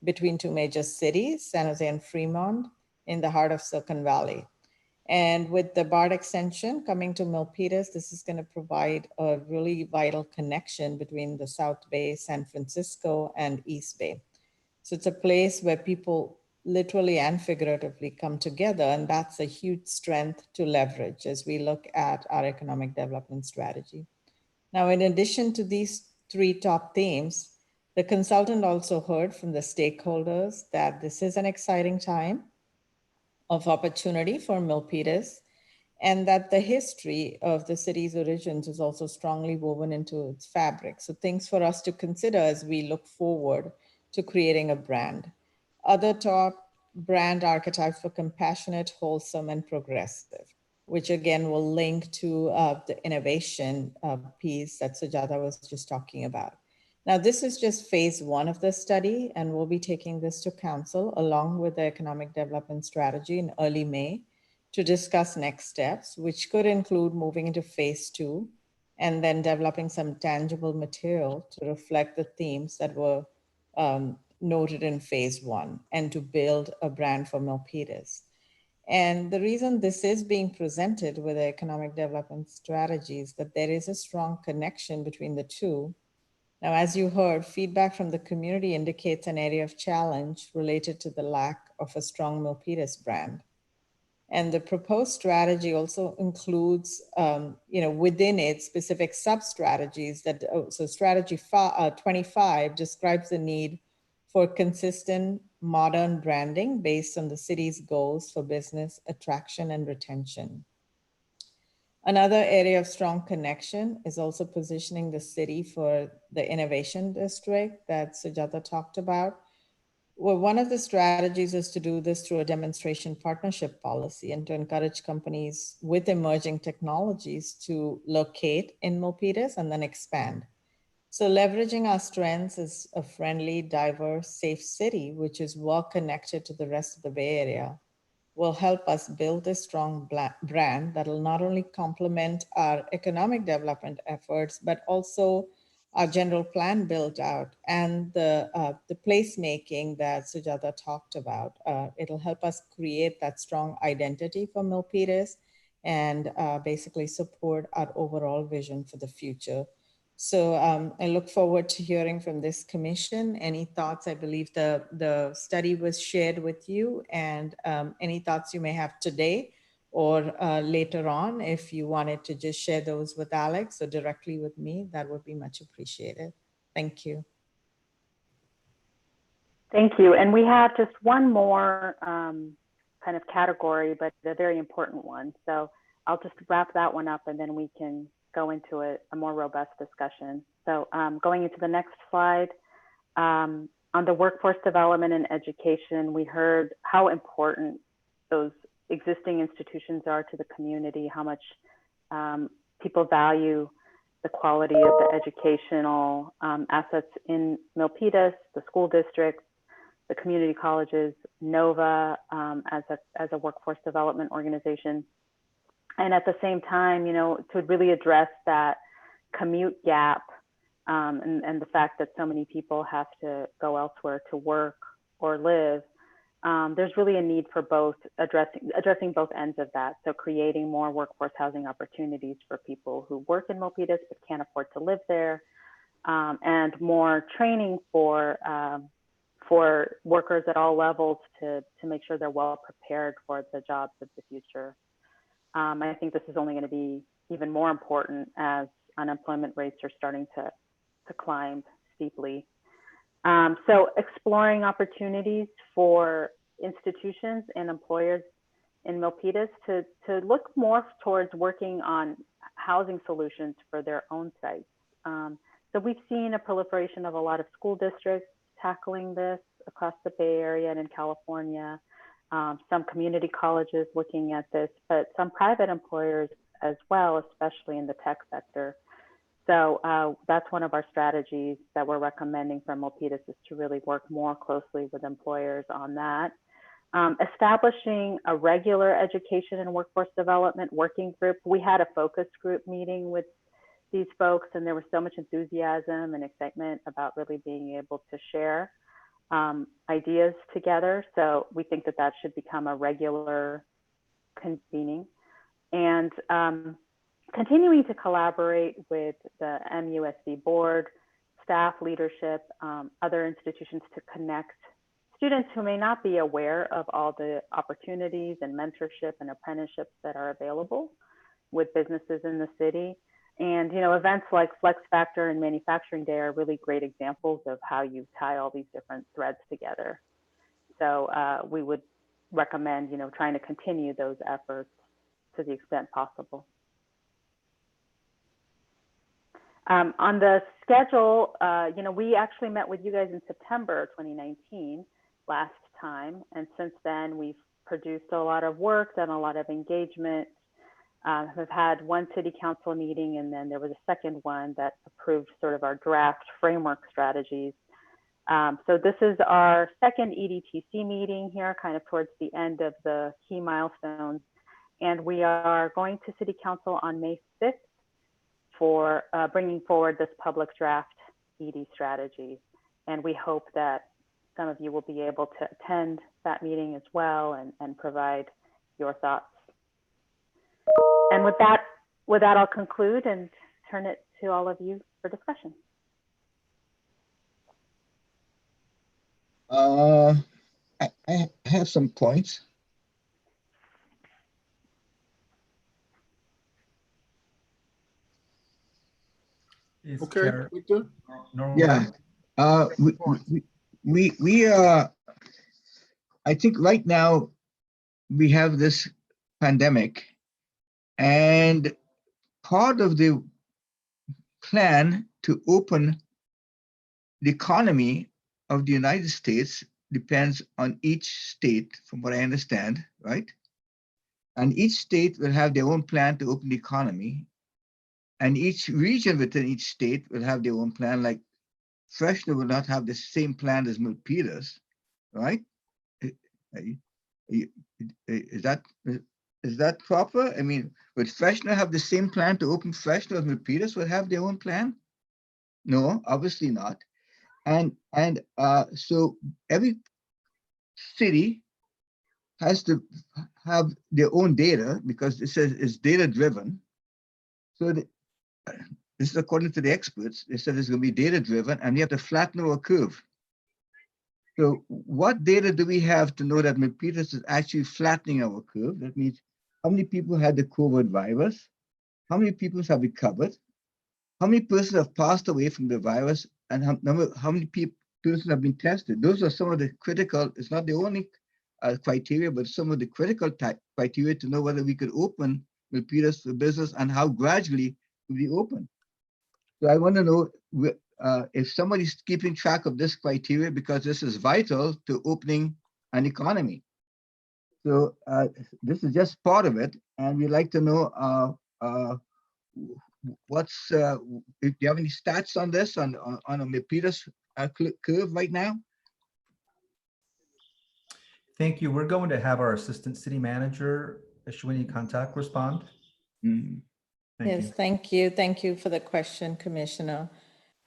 between two major cities, San Jose and Fremont, in the heart of Silicon Valley. And with the BART extension coming to Milpitas, this is going to provide a really vital connection between the South Bay, San Francisco, and East Bay. So it's a place where people literally and figuratively come together, and that's a huge strength to leverage as we look at our economic development strategy. Now, in addition to these three top themes, the consultant also heard from the stakeholders that this is an exciting time of opportunity for Milpitas, and that the history of the city's origins is also strongly woven into its fabric. So things for us to consider as we look forward to creating a brand. Other top brand archetypes for compassionate, wholesome, and progressive, which again will link to the innovation piece that Sujata was just talking about. Now, this is just phase one of the study, and we'll be taking this to council along with the economic development strategy in early May to discuss next steps, which could include moving into phase two and then developing some tangible material to reflect the themes that were noted in phase one and to build a brand for Milpitas. And the reason this is being presented with the economic development strategy is that there is a strong connection between the two. Now, as you heard, feedback from the community indicates an area of challenge related to the lack of a strong Milpitas brand. And the proposed strategy also includes, within it, specific sub-strategies that, so strategy 25 describes the need for consistent modern branding based on the city's goals for business attraction and retention. Another area of strong connection is also positioning the city for the innovation district that Sujata talked about. Well, one of the strategies is to do this through a demonstration partnership policy and to encourage companies with emerging technologies to locate in Milpitas and then expand. So leveraging our strengths as a friendly, diverse, safe city, which is well connected to the rest of the Bay Area, will help us build a strong brand that will not only complement our economic development efforts, but also our general plan built out and the placemaking that Sujata talked about. It'll help us create that strong identity for Milpitas and basically support our overall vision for the future. So I look forward to hearing from this commission. Any thoughts? I believe the study was shared with you, and any thoughts you may have today or later on, if you wanted to just share those with Alex or directly with me, that would be much appreciated. Thank you. Thank you. And we have just one more kind of category, but a very important one. So I'll just wrap that one up and then we can go into a more robust discussion. So going into the next slide, on the workforce development and education, we heard how important those existing institutions are to the community, how much people value the quality of the educational assets in Milpitas, the school districts, the community colleges, NOVA as a workforce development organization. And at the same time, you know, to really address that commute gap and the fact that so many people have to go elsewhere to work or live, there's really a need for both addressing both ends of that. So creating more workforce housing opportunities for people who work in Milpitas but can't afford to live there, and more training for workers at all levels to make sure they're well prepared for the jobs of the future. I think this is only going to be even more important as unemployment rates are starting to climb steeply. So exploring opportunities for institutions and employers in Milpitas to look more towards working on housing solutions for their own sites. So we've seen a proliferation of a lot of school districts tackling this across the Bay Area and in California. Some community colleges looking at this, but some private employers as well, especially in the tech sector. So that's one of our strategies that we're recommending from Milpitas, is to really work more closely with employers on that. Establishing a regular education and workforce development working group. We had a focus group meeting with these folks, and there was so much enthusiasm and excitement about really being able to share ideas together. So we think that that should become a regular convening, and continuing to collaborate with the MUSC board, staff, leadership, other institutions to connect students who may not be aware of all the opportunities and mentorship and apprenticeships that are available with businesses in the city. And, you know, events like Flex Factor and Manufacturing Day are really great examples of how you tie all these different threads together. So we would recommend, you know, trying to continue those efforts to the extent possible. On the schedule, you know, we actually met with you guys in September 2019 last time. And since then, we've produced a lot of work, done a lot of engagement. Have had one city council meeting, and then there was a second one that approved sort of our draft framework strategies. So this is our second EDTC meeting here, kind of towards the end of the key milestones. And we are going to city council on May 5th for bringing forward this public draft ED strategy. And we hope that some of you will be able to attend that meeting as well and provide your thoughts. And with that, I'll conclude and turn it to all of you for discussion. I have some points. Okay, Victor? Yeah. I think right now we have this pandemic, and part of the plan to open the economy of the United States depends on each state, from what I understand, right? And each state will have their own plan to open the economy. And each region within each state will have their own plan. Like Fresno will not have the same plan as Milpitas, right? Is that proper? I mean, would Fresno have the same plan to open Fresno as Milpitas will have their own plan? No, obviously not. And so every city has to have their own data because it says it's data driven. So this is according to the experts. They said it's going to be data driven and you have to flatten our curve. So what data do we have to know that Milpitas is actually flattening our curve? That means how many people had the COVID virus? How many people have recovered? How many persons have passed away from the virus? And how many persons have been tested? Those are some of the critical, it's not the only criteria, but some of the critical criteria to know whether we could open Milpitas for business and how gradually we open. So I want to know if somebody's keeping track of this criteria, because this is vital to opening an economy. So this is just part of it. And we'd like to know if you have any stats on this, on a Milpitas curve right now? Thank you. We're going to have our Assistant City Manager, Ashwini Kantak, respond. Mm-hmm. Yes, thank you. Thank you for the question, Commissioner.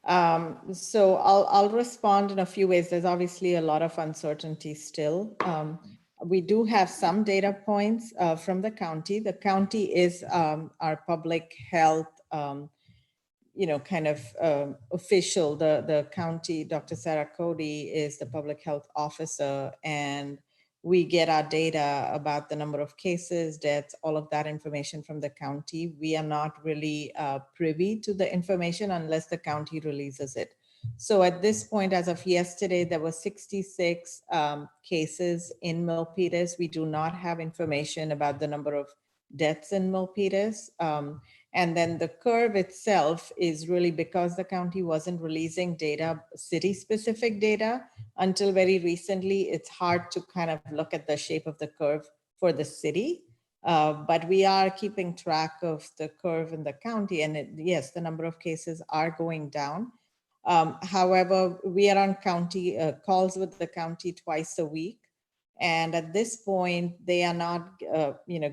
So I'll respond in a few ways. There's obviously a lot of uncertainty still. We do have some data points from the county. The county is our public health, kind of official. The county, Dr. Sarah Cody, is the public health officer, and we get our data about the number of cases, deaths, all of that information from the county. We are not really privy to the information unless the county releases it. So at this point, as of yesterday, there were 66 cases in Milpitas. We do not have information about the number of deaths in Milpitas. And then the curve itself is really because the county wasn't releasing data, city-specific data, until very recently. It's hard to kind of look at the shape of the curve for the city. But we are keeping track of the curve in the county. And yes, the number of cases are going down. However, we are on county calls with the county twice a week. And at this point, they are not,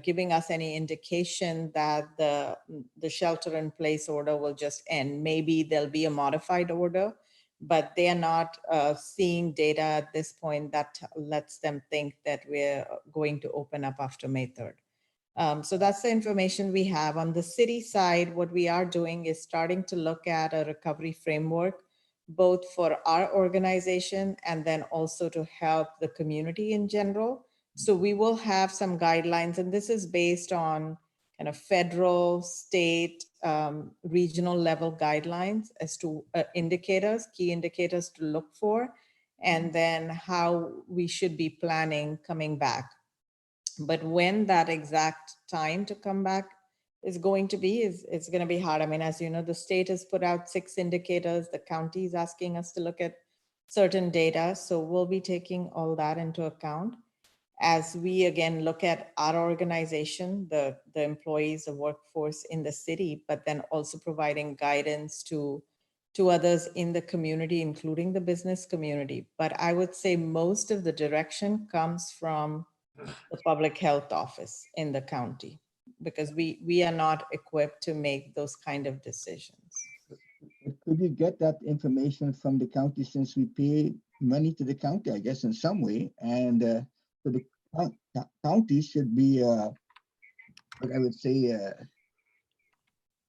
giving us any indication that the shelter-in-place order will just end. Maybe there'll be a modified order, but they are not seeing data at this point that lets them think that we're going to open up after May 3rd. So that's the information we have. On the city side, what we are doing is starting to look at a recovery framework, both for our organization and then also to help the community in general. So we will have some guidelines, and this is based on kind of federal, state, regional level guidelines as to indicators, key indicators to look for, and then how we should be planning coming back. But when that exact time to come back is going to be, it's going to be hard. I mean, as you know, the state has put out 6 indicators. The county is asking us to look at certain data. So we'll be taking all that into account as we, again, look at our organization, the employees, the workforce in the city, but then also providing guidance to others in the community, including the business community. But I would say most of the direction comes from the public health office in the county, because we are not equipped to make those kind of decisions. Could you get that information from the county, since we pay money to the county, I guess, in some way? And so the county should be, what I would say,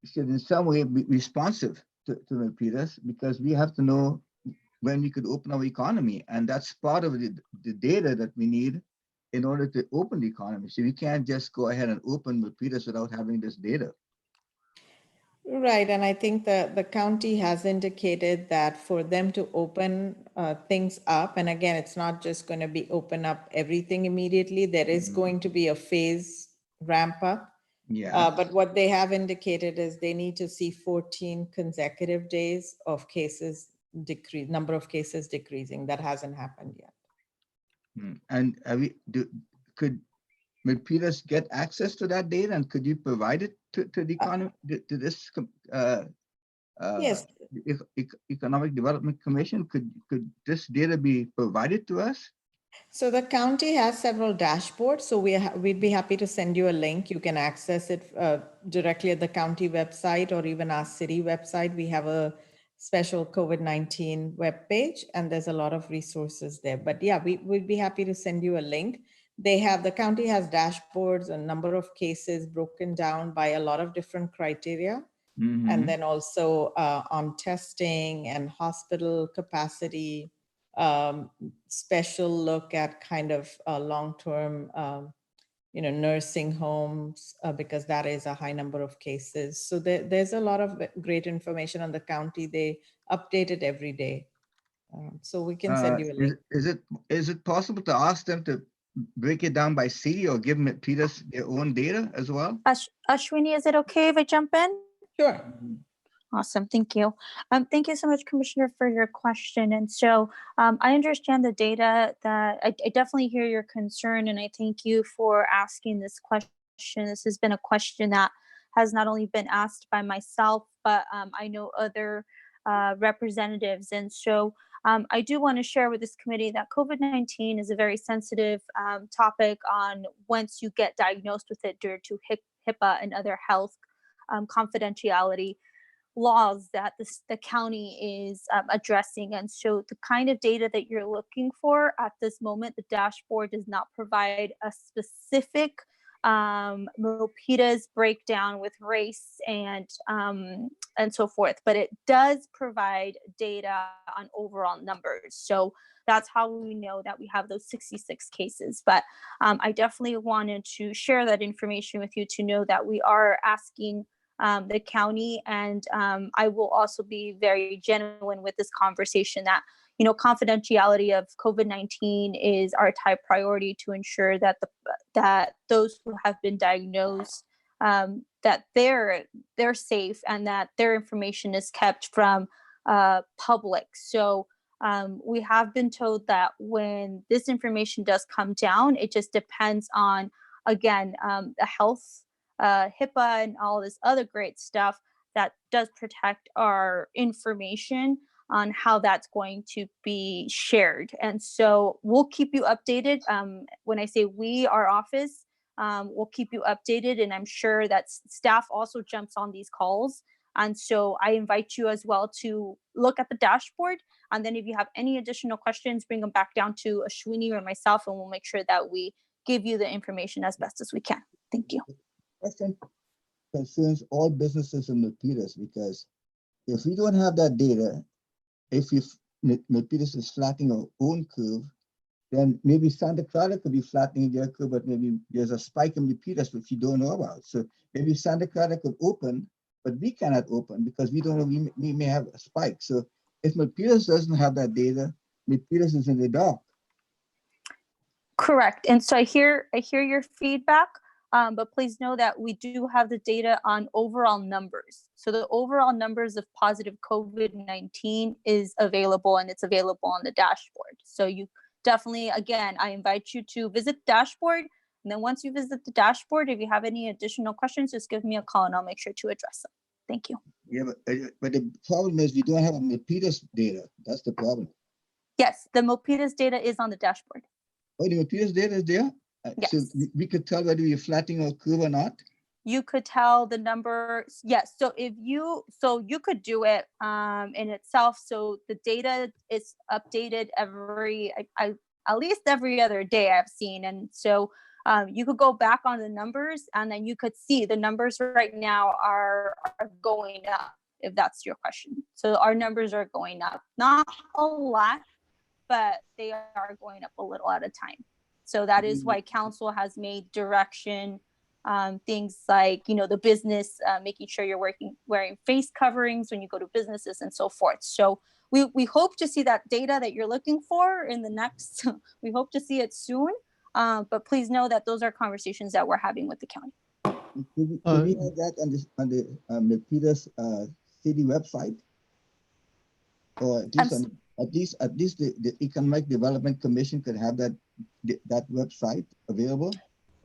should in some way be responsive to Milpitas, because we have to know when we could open our economy. And that's part of the data that we need in order to open the economy. So we can't just go ahead and open Milpitas without having this data. Right, and I think the county has indicated that for them to open things up, and again, it's not just going to be open up everything immediately. There is going to be a phase ramp up. Yeah. But what they have indicated is they need to see 14 consecutive days of cases decrease, number of cases decreasing. That hasn't happened yet. And could Milpitas get access to that data, and could you provide it to the economy, to this Yes. Economic Development Commission? Could this data be provided to us? So the county has several dashboards, so we'd be happy to send you a link. You can access it directly at the county website or even our city website. We have a special COVID-19 webpage, and there's a lot of resources there. But yeah, we'd be happy to send you a link. The county has dashboards, a number of cases broken down by a lot of different criteria. And then also on testing and hospital capacity, special look at kind of long-term, nursing homes, because that is a high number of cases. So there's a lot of great information on the county. They update it every day. So we can send you a link. Is it possible to ask them to break it down by city or give Milpitas their own data as well? Ashwini, is it okay if I jump in? Sure. Awesome, thank you. Thank you so much, Commissioner, for your question. And so I understand the data that I definitely hear your concern, and I thank you for asking this question. This has been a question that has not only been asked by myself, but I know other representatives. And so I do want to share with this committee that COVID-19 is a very sensitive topic on once you get diagnosed with it due to HIPAA and other health confidentiality laws that the county is addressing. And so the kind of data that you're looking for at this moment, the dashboard does not provide a specific Milpitas breakdown with race and so forth, but it does provide data on overall numbers. So that's how we know that we have those 66 cases. But I definitely wanted to share that information with you to know that we are asking the county, and I will also be very genuine with this conversation that, confidentiality of COVID-19 is our top priority to ensure that that those who have been diagnosed, that they're safe and that their information is kept from public. So we have been told that when this information does come down, it just depends on, again, the health, HIPAA and all this other great stuff that does protect our information on how that's going to be shared. And so we'll keep you updated. When I say we, our office, we'll keep you updated, and I'm sure that staff also jumps on these calls. And so I invite you as well to look at the dashboard. And then if you have any additional questions, bring them back down to Ashwini or myself, and we'll make sure that we give you the information as best as we can. Thank you. Question concerns all businesses in Milpitas, because if we don't have that data, if Milpitas is flattening our own curve, then maybe Santa Clara could be flattening their curve, but maybe there's a spike in Milpitas which you don't know about. So maybe Santa Clara could open, but we cannot open because we don't know, we may have a spike. So if Milpitas doesn't have that data, Milpitas is in the dark. Correct. And so I hear your feedback. But please know that we do have the data on overall numbers. So the overall numbers of positive COVID-19 is available, and it's available on the dashboard. So you definitely, again, I invite you to visit the dashboard. And then once you visit the dashboard, if you have any additional questions, just give me a call and I'll make sure to address them. Thank you. Yeah, but the problem is we don't have a Milpitas data. That's the problem. Yes, the Milpitas data is on the dashboard. Oh, the Milpitas data is there? Yes. So we could tell whether we're flattening our curve or not? You could tell the number. Yes. So you could do it in itself. So the data is updated at least every other day I've seen. And so you could go back on the numbers, and then you could see the numbers right now are going up, if that's your question. So our numbers are going up, not a lot, but they are going up a little at a time. So that is why council has made direction, things like, the business, making sure you're wearing face coverings when you go to businesses and so forth. So we hope to see that data that you're looking for in the next, we hope to see it soon. But please know that those are conversations that we're having with the county. Could we have that on the Milpitas city website? Or just at least the Economic Development Commission could have that website available.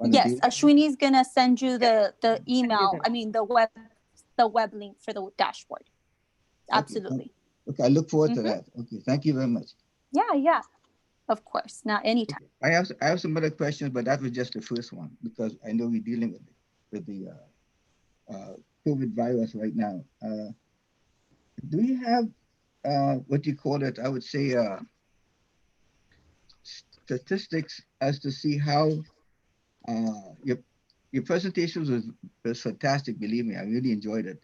Yes, Ashwini's gonna send you the email. I mean the web link for the dashboard. Absolutely. Okay, I look forward to that. Okay, thank you very much. Yeah, of course. Not anytime. I have some other questions, but that was just the first one because I know we're dealing with the COVID virus right now. Do you have what you call it? I would say statistics as to see how your presentation was fantastic. Believe me, I really enjoyed it.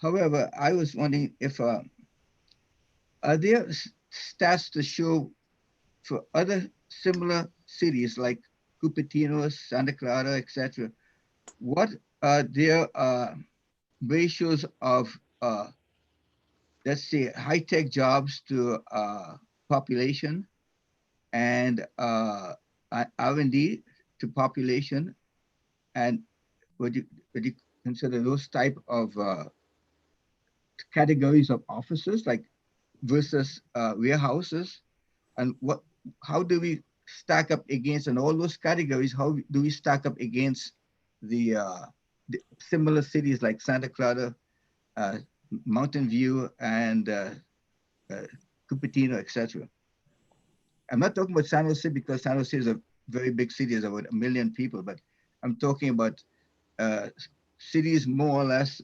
However, I was wondering if are there stats to show for other similar cities like Cupertino, Santa Clara, etc. What are their ratios of let's say high-tech jobs to population and R&D to population, and would you consider those type of categories of offices like versus warehouses, and how do we stack up against, in all those categories, how do we stack up against the similar cities like Santa Clara, Mountain View, and Cupertino, etc. I'm not talking about San Jose because San Jose is a very big city, it's about 1 million people, but I'm talking about cities more or less,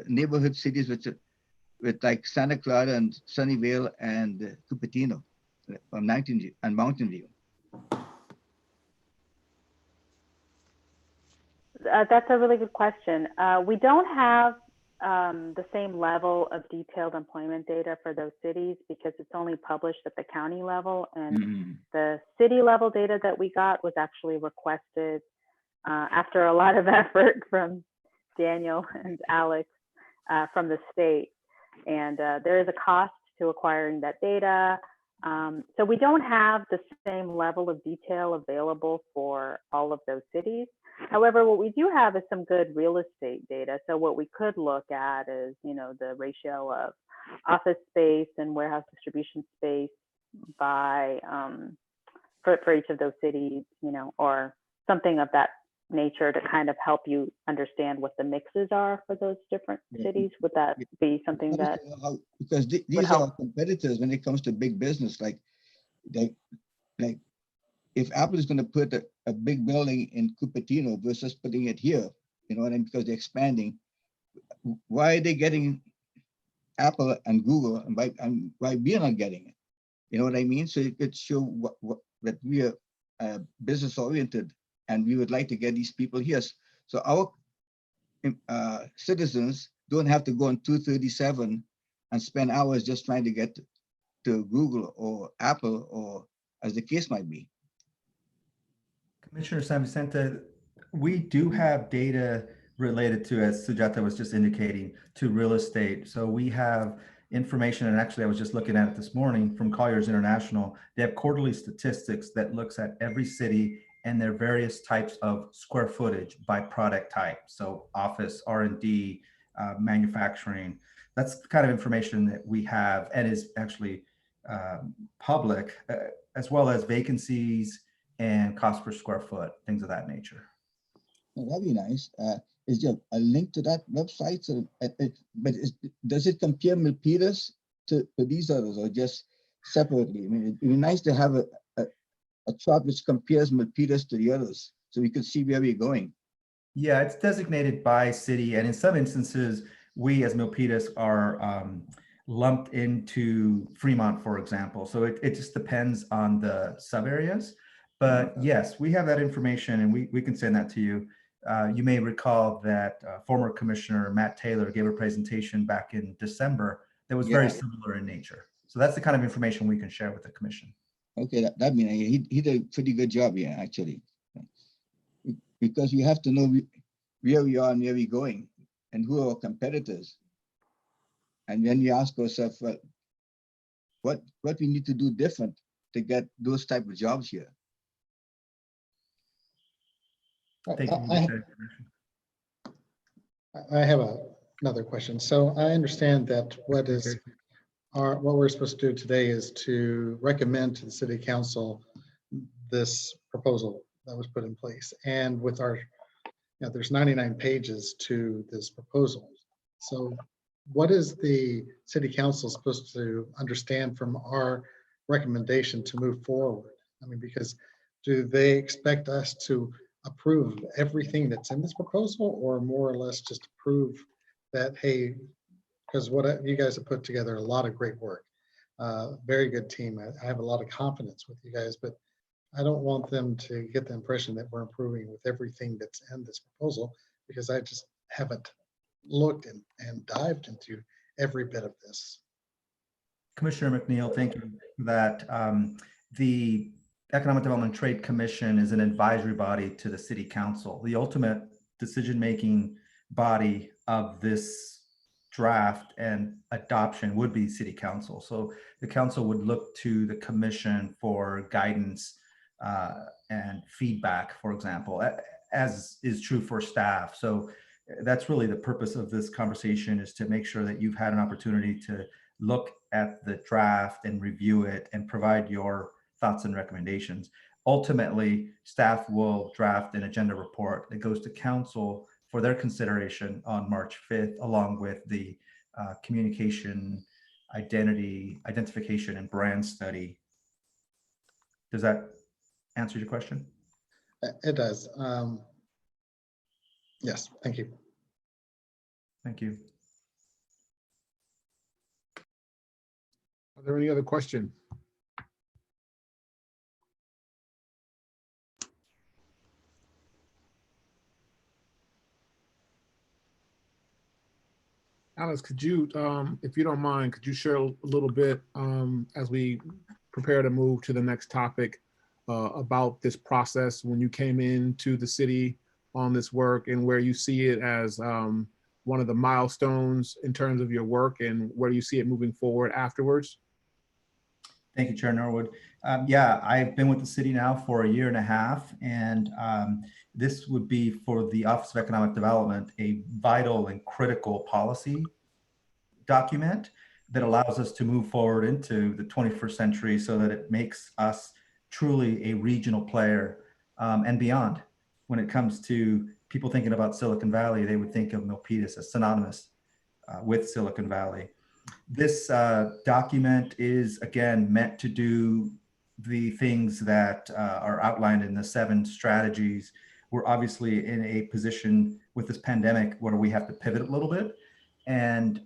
neighborhood cities with like Santa Clara and Sunnyvale and Cupertino from Mountain View. That's a really good question. We don't have the same level of detailed employment data for those cities because it's only published at the county level, and the city level data that we got was actually requested after a lot of effort from Daniel and Alex from the state. And there is a cost to acquiring that data. So we don't have the same level of detail available for all of those cities. However, what we do have is some good real estate data. So what we could look at is, the ratio of office space and warehouse distribution space by for each of those cities, or something of that nature to kind of help you understand what the mixes are for those different cities. Would that be something that because these are our competitors when it comes to big business, like if Apple is going to put a big building in Cupertino versus putting it here, you know what I mean, because they're expanding, why are they getting Apple and Google, and why we are not getting it? You know what I mean? So it could show that we are business oriented and we would like to get these people here. So our citizens don't have to go on 237 and spend hours just trying to get to Google or Apple, or as the case might be. Commissioner San Vicente, we do have data related to, as Sujata was just indicating, to real estate. So we have information, and actually I was just looking at it this morning from Colliers International. They have quarterly statistics that looks at every city and their various types of square footage by product type. So office, R&D, manufacturing. That's the kind of information that we have and is actually public, as well as vacancies and cost per square foot, things of that nature. Well, that'd be nice. Is there a link to that website? So, does it compare Milpitas to these others, or just separately? I mean, it'd be nice to have a chart which compares Milpitas to the others, so we could see where we're going. Yeah, it's designated by city, and in some instances, we as Milpitas are lumped into Fremont, for example. So it just depends on the sub areas. But yes, we have that information, and we can send that to you. You may recall that former Commissioner Matt Taylor gave a presentation back in December that was very similar in nature. So that's the kind of information we can share with the commission. Okay, that means he did a pretty good job here, actually. Because we have to know where we are and where we're going and who are our competitors. And then you ask yourself, well, what we need to do different to get those type of jobs here. I have another question. So I understand that what is what we're supposed to do today is to recommend to the city council this proposal that was put in place. And with our, there's 99 pages to this proposal. So what is the city council supposed to understand from our recommendation to move forward? I mean, because do they expect us to approve everything that's in this proposal, or more or less just approve that, hey, because what you guys have put together a lot of great work, very good team. I have a lot of confidence with you guys, but I don't want them to get the impression that we're improving with everything that's in this proposal, because I just haven't looked and dived into every bit of this. Commissioner McNeil, thank you for that. The Economic Development and Trade Commission is an advisory body to the City Council. The ultimate decision-making body of this draft and adoption would be City Council. So the council would look to the commission for guidance and feedback, for example, as is true for staff. So that's really the purpose of this conversation, is to make sure that you've had an opportunity to look at the draft and review it and provide your thoughts and recommendations. Ultimately, staff will draft an agenda report that goes to council for their consideration on March 5th, along with the communication, identification, and brand study. Does that answer your question? It does. Yes, thank you. Thank you. Are there any other questions? Alex, could you, if you don't mind, could you share a little bit as we prepare to move to the next topic about this process when you came into the city on this work, and where you see it as one of the milestones in terms of your work, and where you see it moving forward afterwards? Thank you, Chair Norwood. Yeah, I've been with the city now for 1.5 years, and this would be for the Office of Economic Development, a vital and critical policy document that allows us to move forward into the 21st century, so that it makes us truly a regional player and beyond. When it comes to people thinking about Silicon Valley, they would think of Milpitas as synonymous with Silicon Valley. This document is, again, meant to do the things that are outlined in the 7 strategies. We're obviously in a position with this pandemic where we have to pivot a little bit, and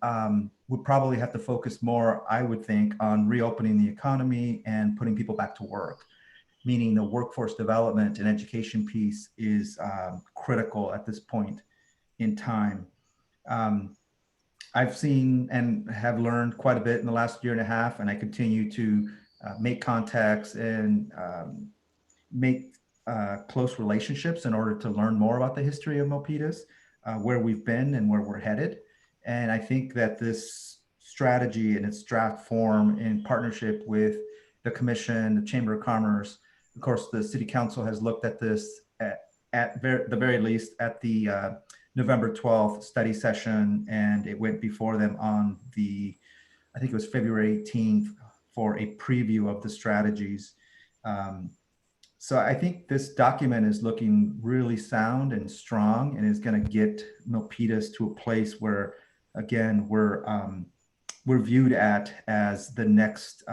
we'll probably have to focus more, I would think, on reopening the economy and putting people back to work, meaning the workforce development and education piece is critical at this point in time. I've seen and have learned quite a bit in the last 1.5 years, and I continue to make contacts and make close relationships in order to learn more about the history of Milpitas, where we've been and where we're headed. And I think that this strategy in its draft form, in partnership with the Commission, the Chamber of Commerce, of course, the City Council has looked at this at the very least at the November 12th study session, and it went before them on the, I think it was February 18th, for a preview of the strategies. So I think this document is looking really sound and strong, and is going to get Milpitas to a place where, again, we're viewed at as the next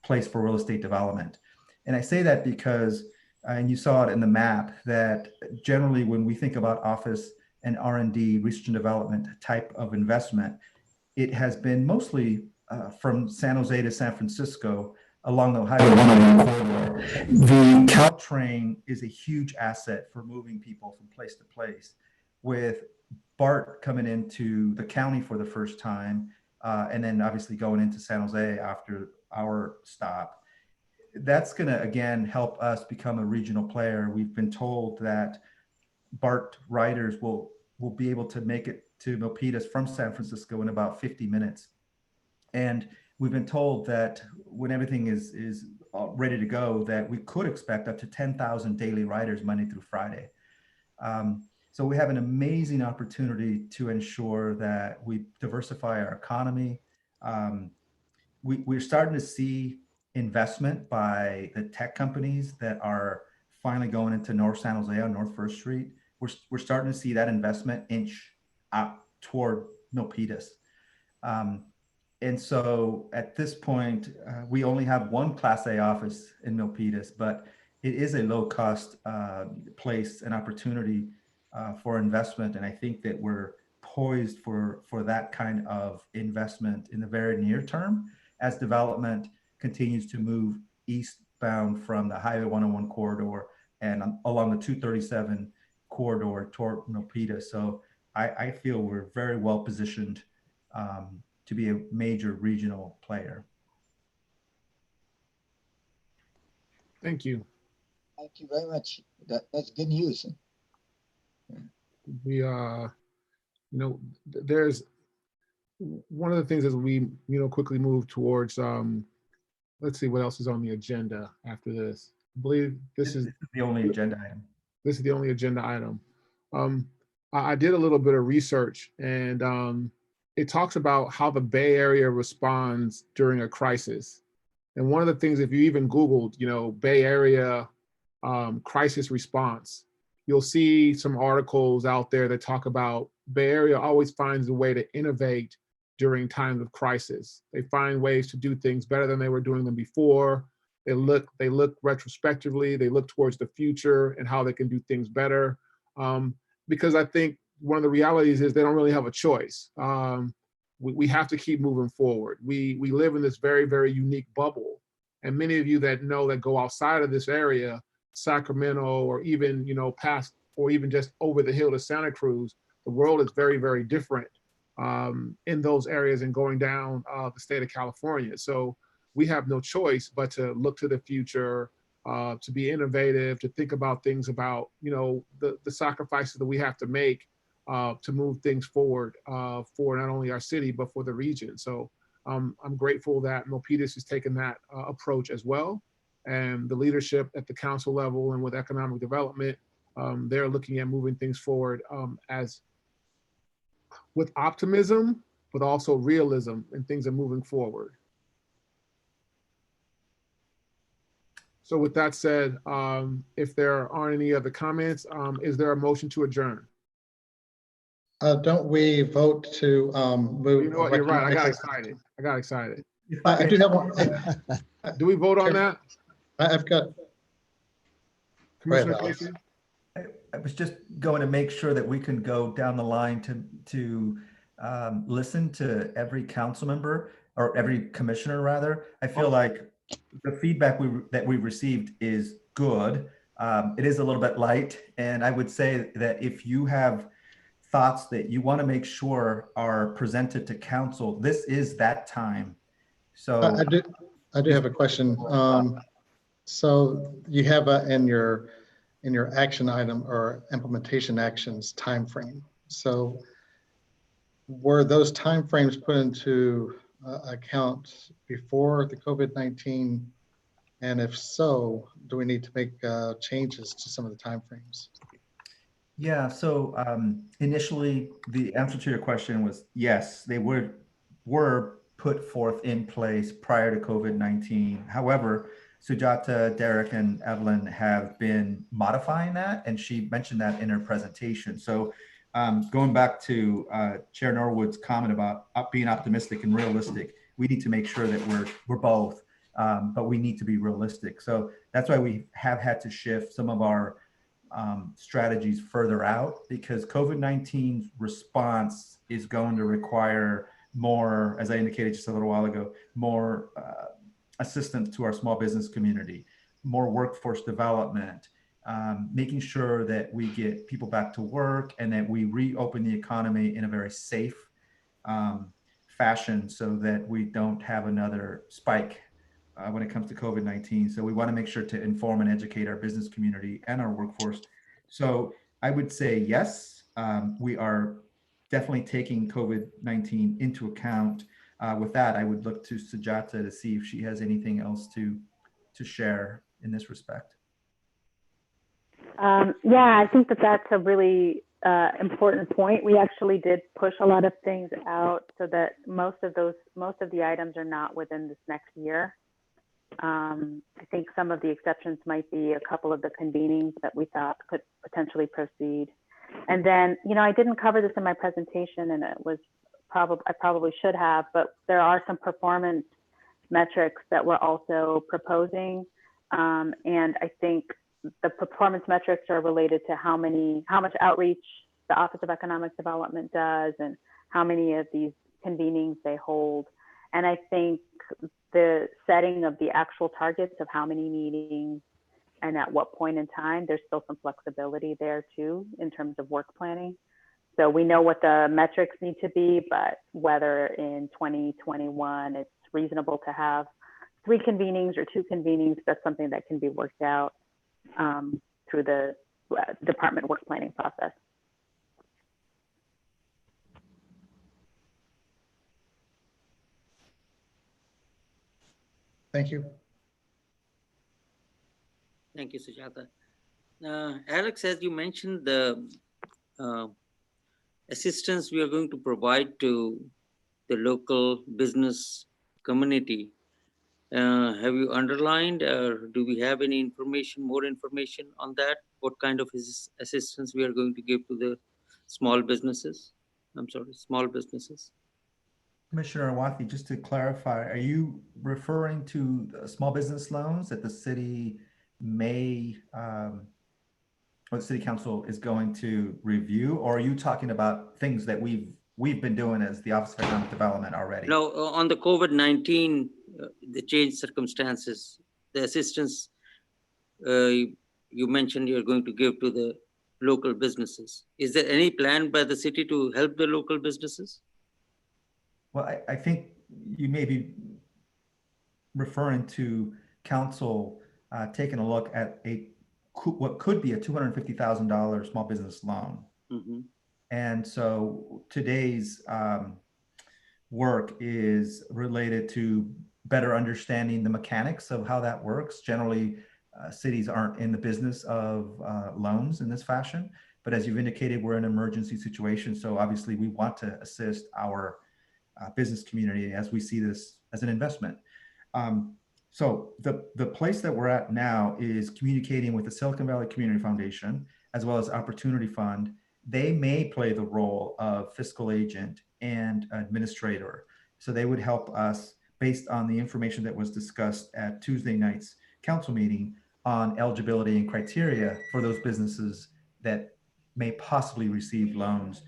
place for real estate development. And I say that because, and you saw it in the map, that generally when we think about office and R&D, research and development type of investment, it has been mostly from San Jose to San Francisco along the Highway 101 corridor. The Caltrain is a huge asset for moving people from place to place. With BART coming into the county for the first time, and then obviously going into San Jose after our stop, that's going to, again, help us become a regional player. We've been told that BART riders will be able to make it to Milpitas from San Francisco in about 50 minutes. And we've been told that when everything is ready to go, that we could expect up to 10,000 daily riders Monday through Friday. So we have an amazing opportunity to ensure that we diversify our economy, we're starting to see investment by the tech companies that are finally going into North San Jose on North First Street. We're starting to see that investment inch up toward Milpitas. And so at this point, we only have one Class A office in Milpitas, but it is a low cost place and opportunity for investment. And I think that we're poised for that kind of investment in the very near term as development continues to move eastbound from the Highway 101 corridor and along the 237 corridor toward Milpitas. So I feel we're very well positioned to be a major regional player. Thank you. Thank you very much. That's good news. We, there's one of the things as we, quickly move towards, let's see what else is on the agenda after this. I believe this is the only agenda item. This is the only agenda item. I did a little bit of research, and it talks about how the Bay Area responds during a crisis. And one of the things, if you even Googled, Bay Area crisis response, you'll see some articles out there that talk about Bay Area always finds a way to innovate during times of crisis. They find ways to do things better than they were doing them before. They look retrospectively, they look towards the future and how they can do things better. Because I think one of the realities is they don't really have a choice. We have to keep moving forward. We live in this very, very unique bubble. And many of you that go outside of this area, Sacramento, or even, past, or even just over the hill to Santa Cruz, the world is very, very different in those areas and going down the state of California. So we have no choice but to look to the future, to be innovative, to think about things about, the sacrifices that we have to make to move things forward for not only our city, but for the region. So I'm grateful that Milpitas has taken that approach as well. And the leadership at the council level and with economic development, they're looking at moving things forward as with optimism, but also realism, and things are moving forward. So with that said, if there aren't any other comments, is there a motion to adjourn? Don't we vote to move? You know what, you're right, I got excited. I do have one. Do we vote on that? I've got. Commissioner Right, Casey? I was just going to make sure that we can go down the line to listen to every council member or every commissioner rather. I feel like the feedback that we received is good. It is a little bit light, and I would say that if you have thoughts that you want to make sure are presented to council, this is that time. So I do have a question. So you have in your action item or implementation actions timeframe. So were those timeframes put into account before the COVID-19? And if so, do we need to make changes to some of the timeframes? Yeah, so initially the answer to your question was yes, they were put forth in place prior to COVID-19. However, Sujata, Derek, and Evelyn have been modifying that, and she mentioned that in her presentation. So going back to Chair Norwood's comment about being optimistic and realistic, we need to make sure that we're both, but we need to be realistic. So that's why we have had to shift some of our strategies further out, because COVID-19's response is going to require more, as I indicated just a little while ago, more assistance to our small business community, more workforce development, making sure that we get people back to work and that we reopen the economy in a very safe fashion so that we don't have another spike when it comes to COVID-19. So we want to make sure to inform and educate our business community and our workforce. So I would say yes, we are definitely taking COVID-19 into account. With that, I would look to Sujata to see if she has anything else to share in this respect. Yeah, I think that's a really important point. We actually did push a lot of things out so that most of the items are not within this next year. I think some of the exceptions might be a couple of the convenings that we thought could potentially proceed. And then, you know, I didn't cover this in my presentation, and I probably should have, but there are some performance metrics that we're also proposing. And I think the performance metrics are related to how much outreach the Office of Economic Development does and how many of these convenings they hold. And I think the setting of the actual targets of how many meetings and at what point in time, there's still some flexibility there too, in terms of work planning. So we know what the metrics need to be, but whether in 2021, it's reasonable to have 3 convenings or 2 convenings, that's something that can be worked out through the department work planning process. Thank you. Thank you, Sujata. Alex, as you mentioned, the assistance we are going to provide to the local business community, have you underlined, or do we have any information, more information on that? What kind of assistance we are going to give to the small businesses? Small businesses. Commissioner Wathi, just to clarify, are you referring to the small business loans that the city may, or the city council is going to review, or are you talking about things that we've been doing as the Office of Economic Development already? No, on the COVID-19, the changed circumstances, the assistance you mentioned you're going to give to the local businesses. Is there any plan by the city to help the local businesses? Well, I think you may be referring to council taking a look at what could be a $250,000 small business loan. Mm-hmm. And so today's work is related to better understanding the mechanics of how that works. Generally, cities aren't in the business of loans in this fashion, but as you've indicated, we're in an emergency situation. So obviously we want to assist our business community as we see this as an investment. So the place that we're at now is communicating with the Silicon Valley Community Foundation, as well as Opportunity Fund. They may play the role of fiscal agent and administrator. So they would help us based on the information that was discussed at Tuesday night's council meeting on eligibility and criteria for those businesses that may possibly receive loans.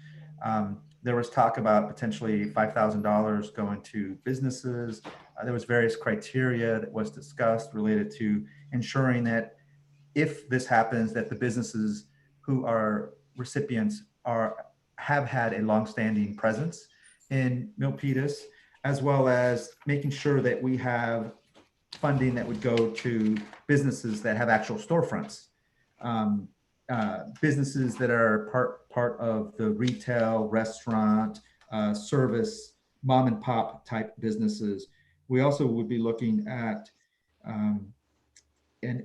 There was talk about potentially $5,000 going to businesses. There was various criteria that was discussed related to ensuring that if this happens, that the businesses who are recipients have had a longstanding presence in Milpitas, as well as making sure that we have funding that would go to businesses that have actual storefronts. Businesses that are part of the retail, restaurant, service, mom and pop type businesses. We also would be looking at an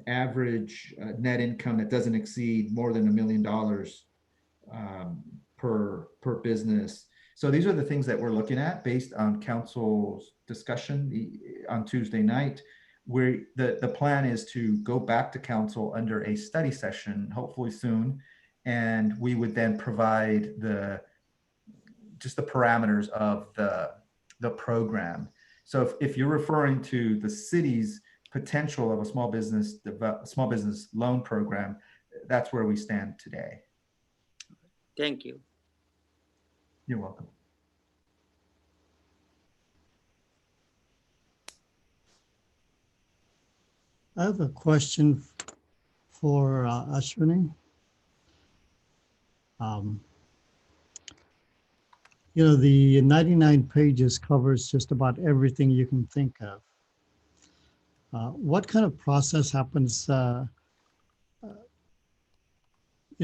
average net income that doesn't exceed more than $1 million per business. So these are the things that we're looking at based on council's discussion on Tuesday night, where the plan is to go back to council under a study session, hopefully soon, and we would then provide just the parameters of the program. So if you're referring to the city's potential of a small business loan program, that's where we stand today. Thank you. You're welcome. I have a question for Ashwini. You know, the 99 pages covers just about everything you can think of. What kind of process happens, you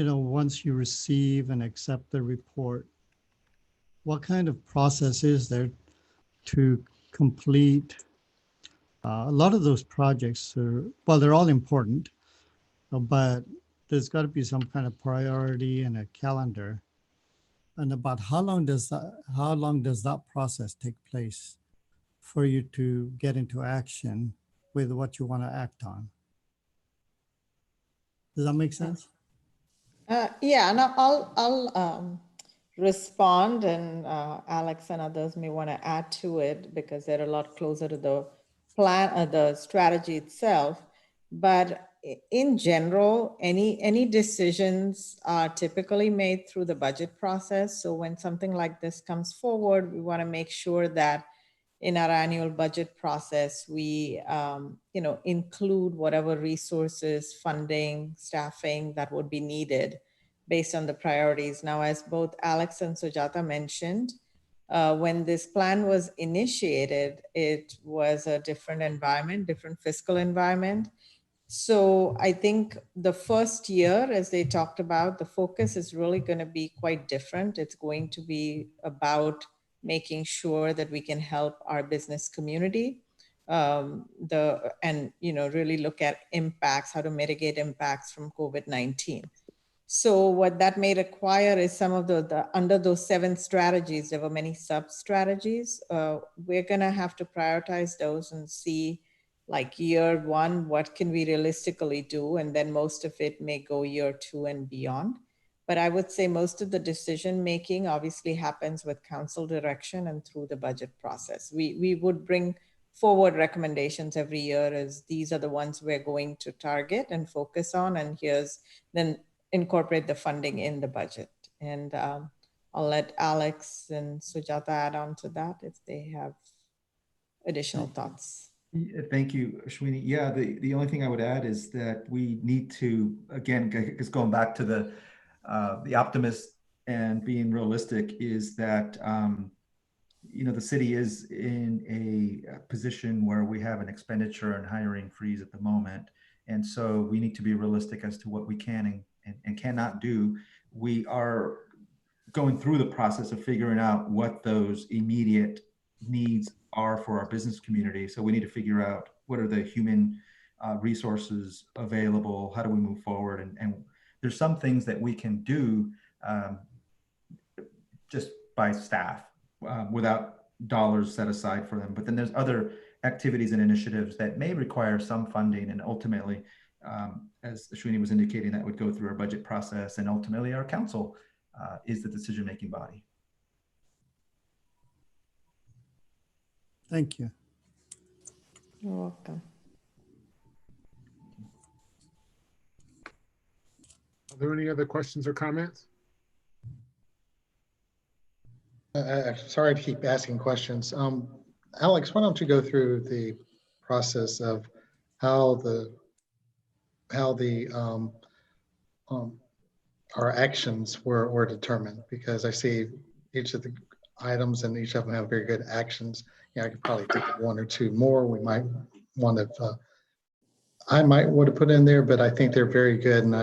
know, once you receive and accept the report? What kind of process is there to complete? A lot of those projects are, well, they're all important, but there's got to be some kind of priority and a calendar. And about how long does that process take place for you to get into action with what you want to act on? Does that make sense? Yeah, and I'll respond, and Alex and others may want to add to it because they're a lot closer to the plan, the strategy itself. But in general, any decisions are typically made through the budget process. So when something like this comes forward, we want to make sure that in our annual budget process, we include whatever resources, funding, staffing that would be needed based on the priorities. Now, as both Alex and Sujata mentioned, when this plan was initiated, it was a different environment, different fiscal environment. So I think the first year, as they talked about, the focus is really going to be quite different. It's going to be about making sure that we can help our business community and really look at impacts, how to mitigate impacts from COVID-19. So what that may require is some of the under those 7 strategies, there were many sub-strategies. We're going to have to prioritize those and see, like year 1, what can we realistically do? And then most of it may go year 2 and beyond. But I would say most of the decision making obviously happens with council direction and through the budget process. We would bring forward recommendations every year as these are the ones we're going to target and focus on, and then incorporate the funding in the budget. And I'll let Alex and Sujata add on to that if they have additional thoughts. Thank you, Ashwini. Yeah, the only thing I would add is that we need to, again, just going back to the optimist and being realistic, is that the city is in a position where we have an expenditure and hiring freeze at the moment, and so we need to be realistic as to what we can and cannot do. We are going through the process of figuring out what those immediate needs are for our business community. So we need to figure out what are the human resources available, how do we move forward, and there's some things that we can do just by staff without dollars set aside for them. But then there's other activities and initiatives that may require some funding, and ultimately, as Ashwini was indicating, that would go through our budget process, and ultimately our council is the decision-making body. Thank you. You're welcome. Are there any other questions or comments? Sorry to keep asking questions. Alex, why don't you go through the process of how our actions were determined? Because I see each of the items and each of them have very good actions. I could probably think of 1 or 2 more we might want to, I might want to put in there, but I think they're very good. And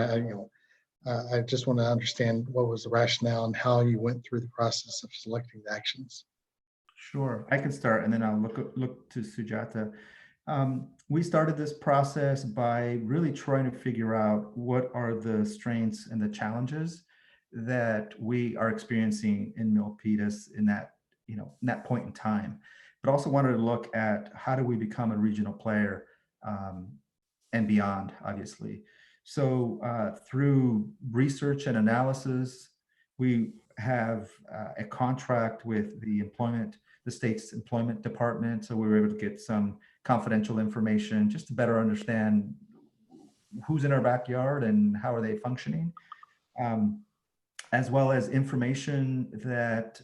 I just want to understand what was the rationale and how you went through the process of selecting the actions. Sure, I can start, and then I'll look to Sujata. We started this process by really trying to figure out what are the strengths and the challenges that we are experiencing in Milpitas in that point in time, but also wanted to look at how do we become a regional player and beyond, obviously. So through research and analysis, we have a contract with the state's employment department. So we were able to get some confidential information just to better understand who's in our backyard and how are they functioning, as well as information that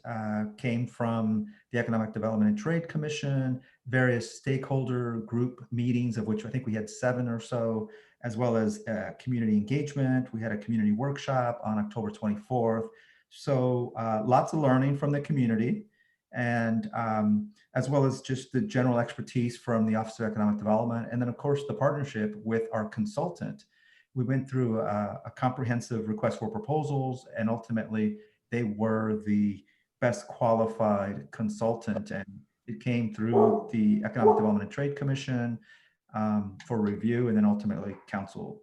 came from the Economic Development and Trade Commission, various stakeholder group meetings, of which I think we had 7 or so, as well as community engagement. We had a community workshop on October 24th. So lots of learning from the community, and as well as just the general expertise from the Office of Economic Development. And then of course, the partnership with our consultant. We went through a comprehensive request for proposals, and ultimately they were the best qualified consultant. And it came through the Economic Development and Trade Commission for review, and then ultimately council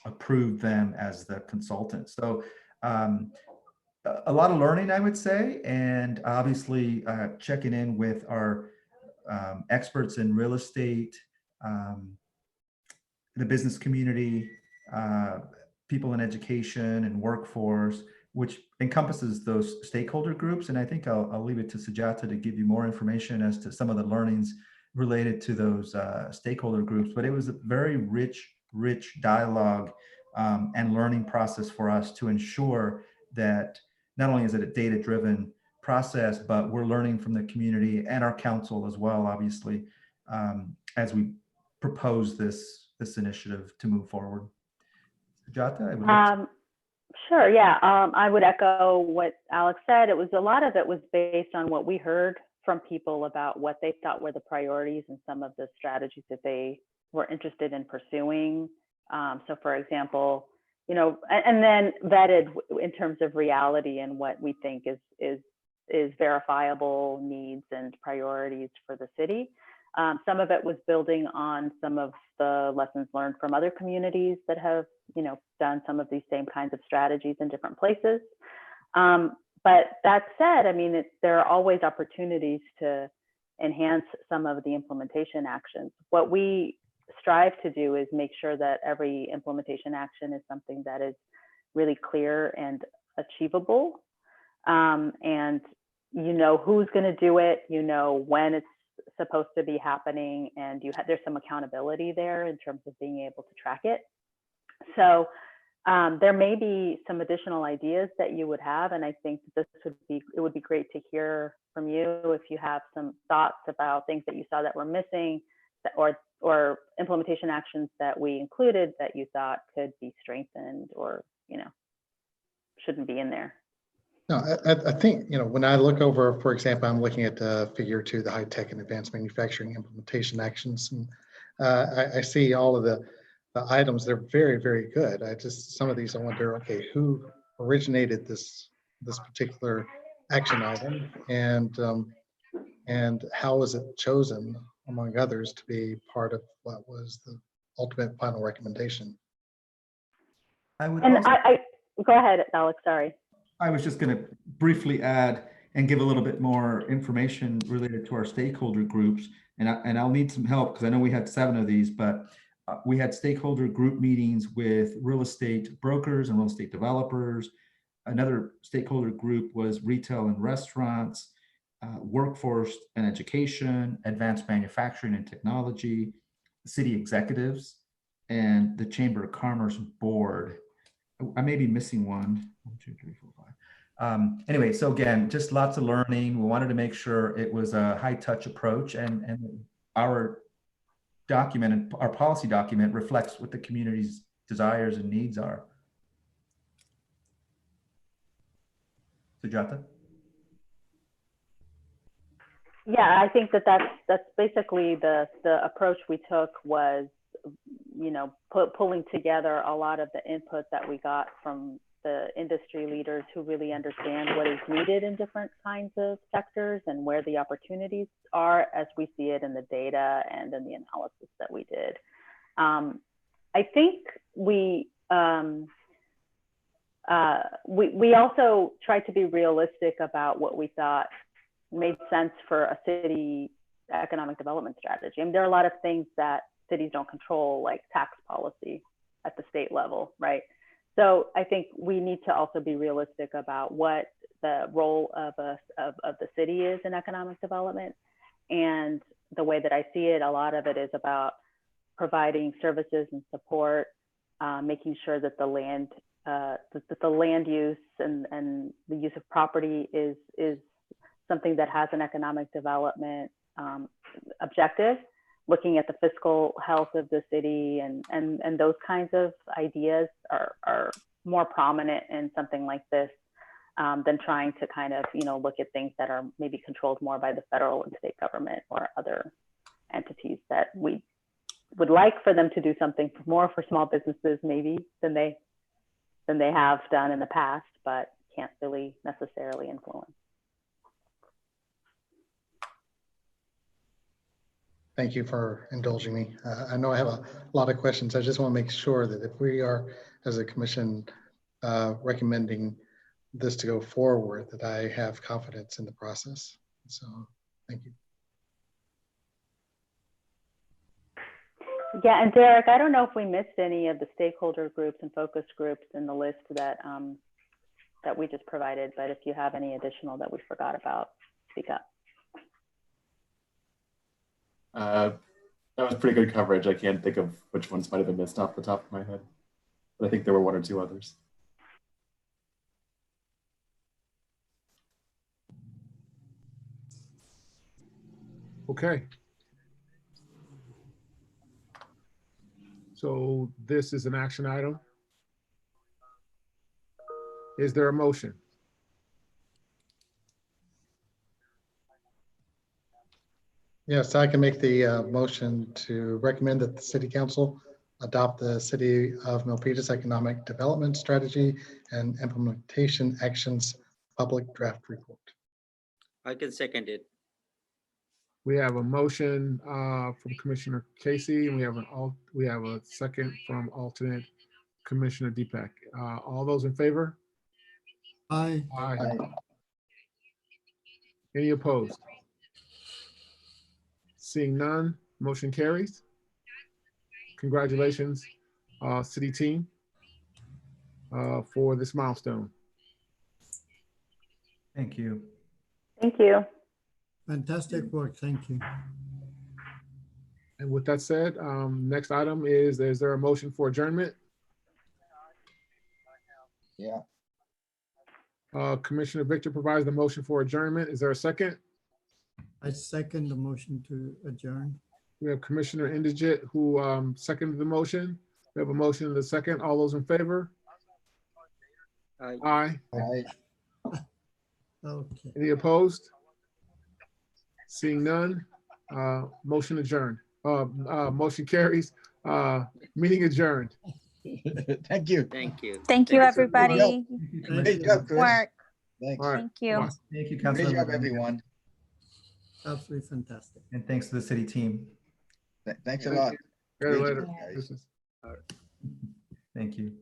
approved them as the consultant. So a lot of learning, I would say, and obviously checking in with our experts in real estate, the business community, people in education and workforce, which encompasses those stakeholder groups. And I think I'll leave it to Sujata to give you more information as to some of the learnings related to those stakeholder groups. But it was a very rich dialogue and learning process for us to ensure that not only is it a data-driven process, but we're learning from the community and our council as well, obviously, as we propose this initiative to move forward. Sujata, I would like to... Sure, yeah, I would echo what Alex said. A lot of it was based on what we heard from people about what they thought were the priorities and some of the strategies that they were interested in pursuing. So for example, you know, and then vetted in terms of reality and what we think is verifiable needs and priorities for the city. Some of it was building on some of the lessons learned from other communities that have, you know, done some of these same kinds of strategies in different places. But that said, I mean, there are always opportunities to enhance some of the implementation actions. What we strive to do is make sure that every implementation action is something that is really clear and achievable. And you know who's going to do it, you know when it's supposed to be happening, and there's some accountability there in terms of being able to track it. So there may be some additional ideas that you would have, and I think it would be great to hear from you if you have some thoughts about things that you saw that were missing, or implementation actions that we included that you thought could be strengthened or, you know, shouldn't be in there. No, I think, you know, when I look over, for example, I'm looking at figure 2, the high tech and advanced manufacturing implementation actions, and I see all of the items. They're very, very good. Some of these I wonder, okay, who originated this particular action item, and how was it chosen among others to be part of what was the ultimate final recommendation? Go ahead, Alex, sorry. I was just going to briefly add and give a little bit more information related to our stakeholder groups. And I'll need some help because I know we had 7 of these, but we had stakeholder group meetings with real estate brokers and real estate developers. Another stakeholder group was retail and restaurants, workforce and education, advanced manufacturing and technology, city executives, and the Chamber of Commerce board. I may be missing one. 1, 2, 3, 4, 5. Anyway, so again, just lots of learning. We wanted to make sure it was a high touch approach, and our document and our policy document reflects what the community's desires and needs are. Sujata? Yeah, I think that's basically the approach we took was, you know, pulling together a lot of the input that we got from the industry leaders who really understand what is needed in different kinds of sectors and where the opportunities are as we see it in the data and in the analysis that we did. I think we also tried to be realistic about what we thought made sense for a city economic development strategy. I mean, there are a lot of things that cities don't control, like tax policy at the state level, right? So I think we need to also be realistic about what the role of the city is in economic development. And the way that I see it, a lot of it is about providing services and support, making sure that the land use and the use of property is something that has an economic development objective, looking at the fiscal health of the city and those kinds of ideas are more prominent in something like this than trying to kind of, you know, look at things that are maybe controlled more by the federal and state government or other entities that we would like for them to do something more for small businesses maybe than they have done in the past, but can't really necessarily influence. thank you for indulging me. I know I have a lot of questions. I just want to make sure that if we are, as a commission, recommending this to go forward, that I have confidence in the process. So, thank you. Yeah, and Derek, I don't know if we missed any of the stakeholder groups and focus groups in the list that that we just provided, but if you have any additional that we forgot about, speak up. That was pretty good coverage. I can't think of which ones might have been missed off the top of my head, but I think there were one or two others. Okay. So this is an action item. Is there a motion? Yes, I can make the motion to recommend that the city council adopt the City of Milpitas Economic Development Strategy and Implementation Actions Public Draft Report. I can second it. We have a motion from Commissioner Casey, and we have a second from alternate Commissioner Deepak. All those in favor? Aye. Aye. Any opposed? Seeing none, motion carries. Congratulations, city team, for this milestone. Thank you. Thank you. Fantastic work. Thank you. And with that said, next item is there a motion for adjournment? Yeah. Commissioner Victor provides the motion for adjournment. Is there a second? I second the motion to adjourn. We have Commissioner Indigit who seconded the motion. We have a motion and a second. All those in favor? Aye. Aye. Aye. Okay. Any opposed? Seeing none, motion adjourned. Motion carries. Meeting adjourned. Thank you. Thank you. Thank you, so much. everybody. Great job, Chris. Work. Thanks. All right. Thank you. Thank you, Great Councilor. job, everyone. Absolutely fantastic. And thanks to the city team. Thanks a lot. Later. Great job, guys. Thank you.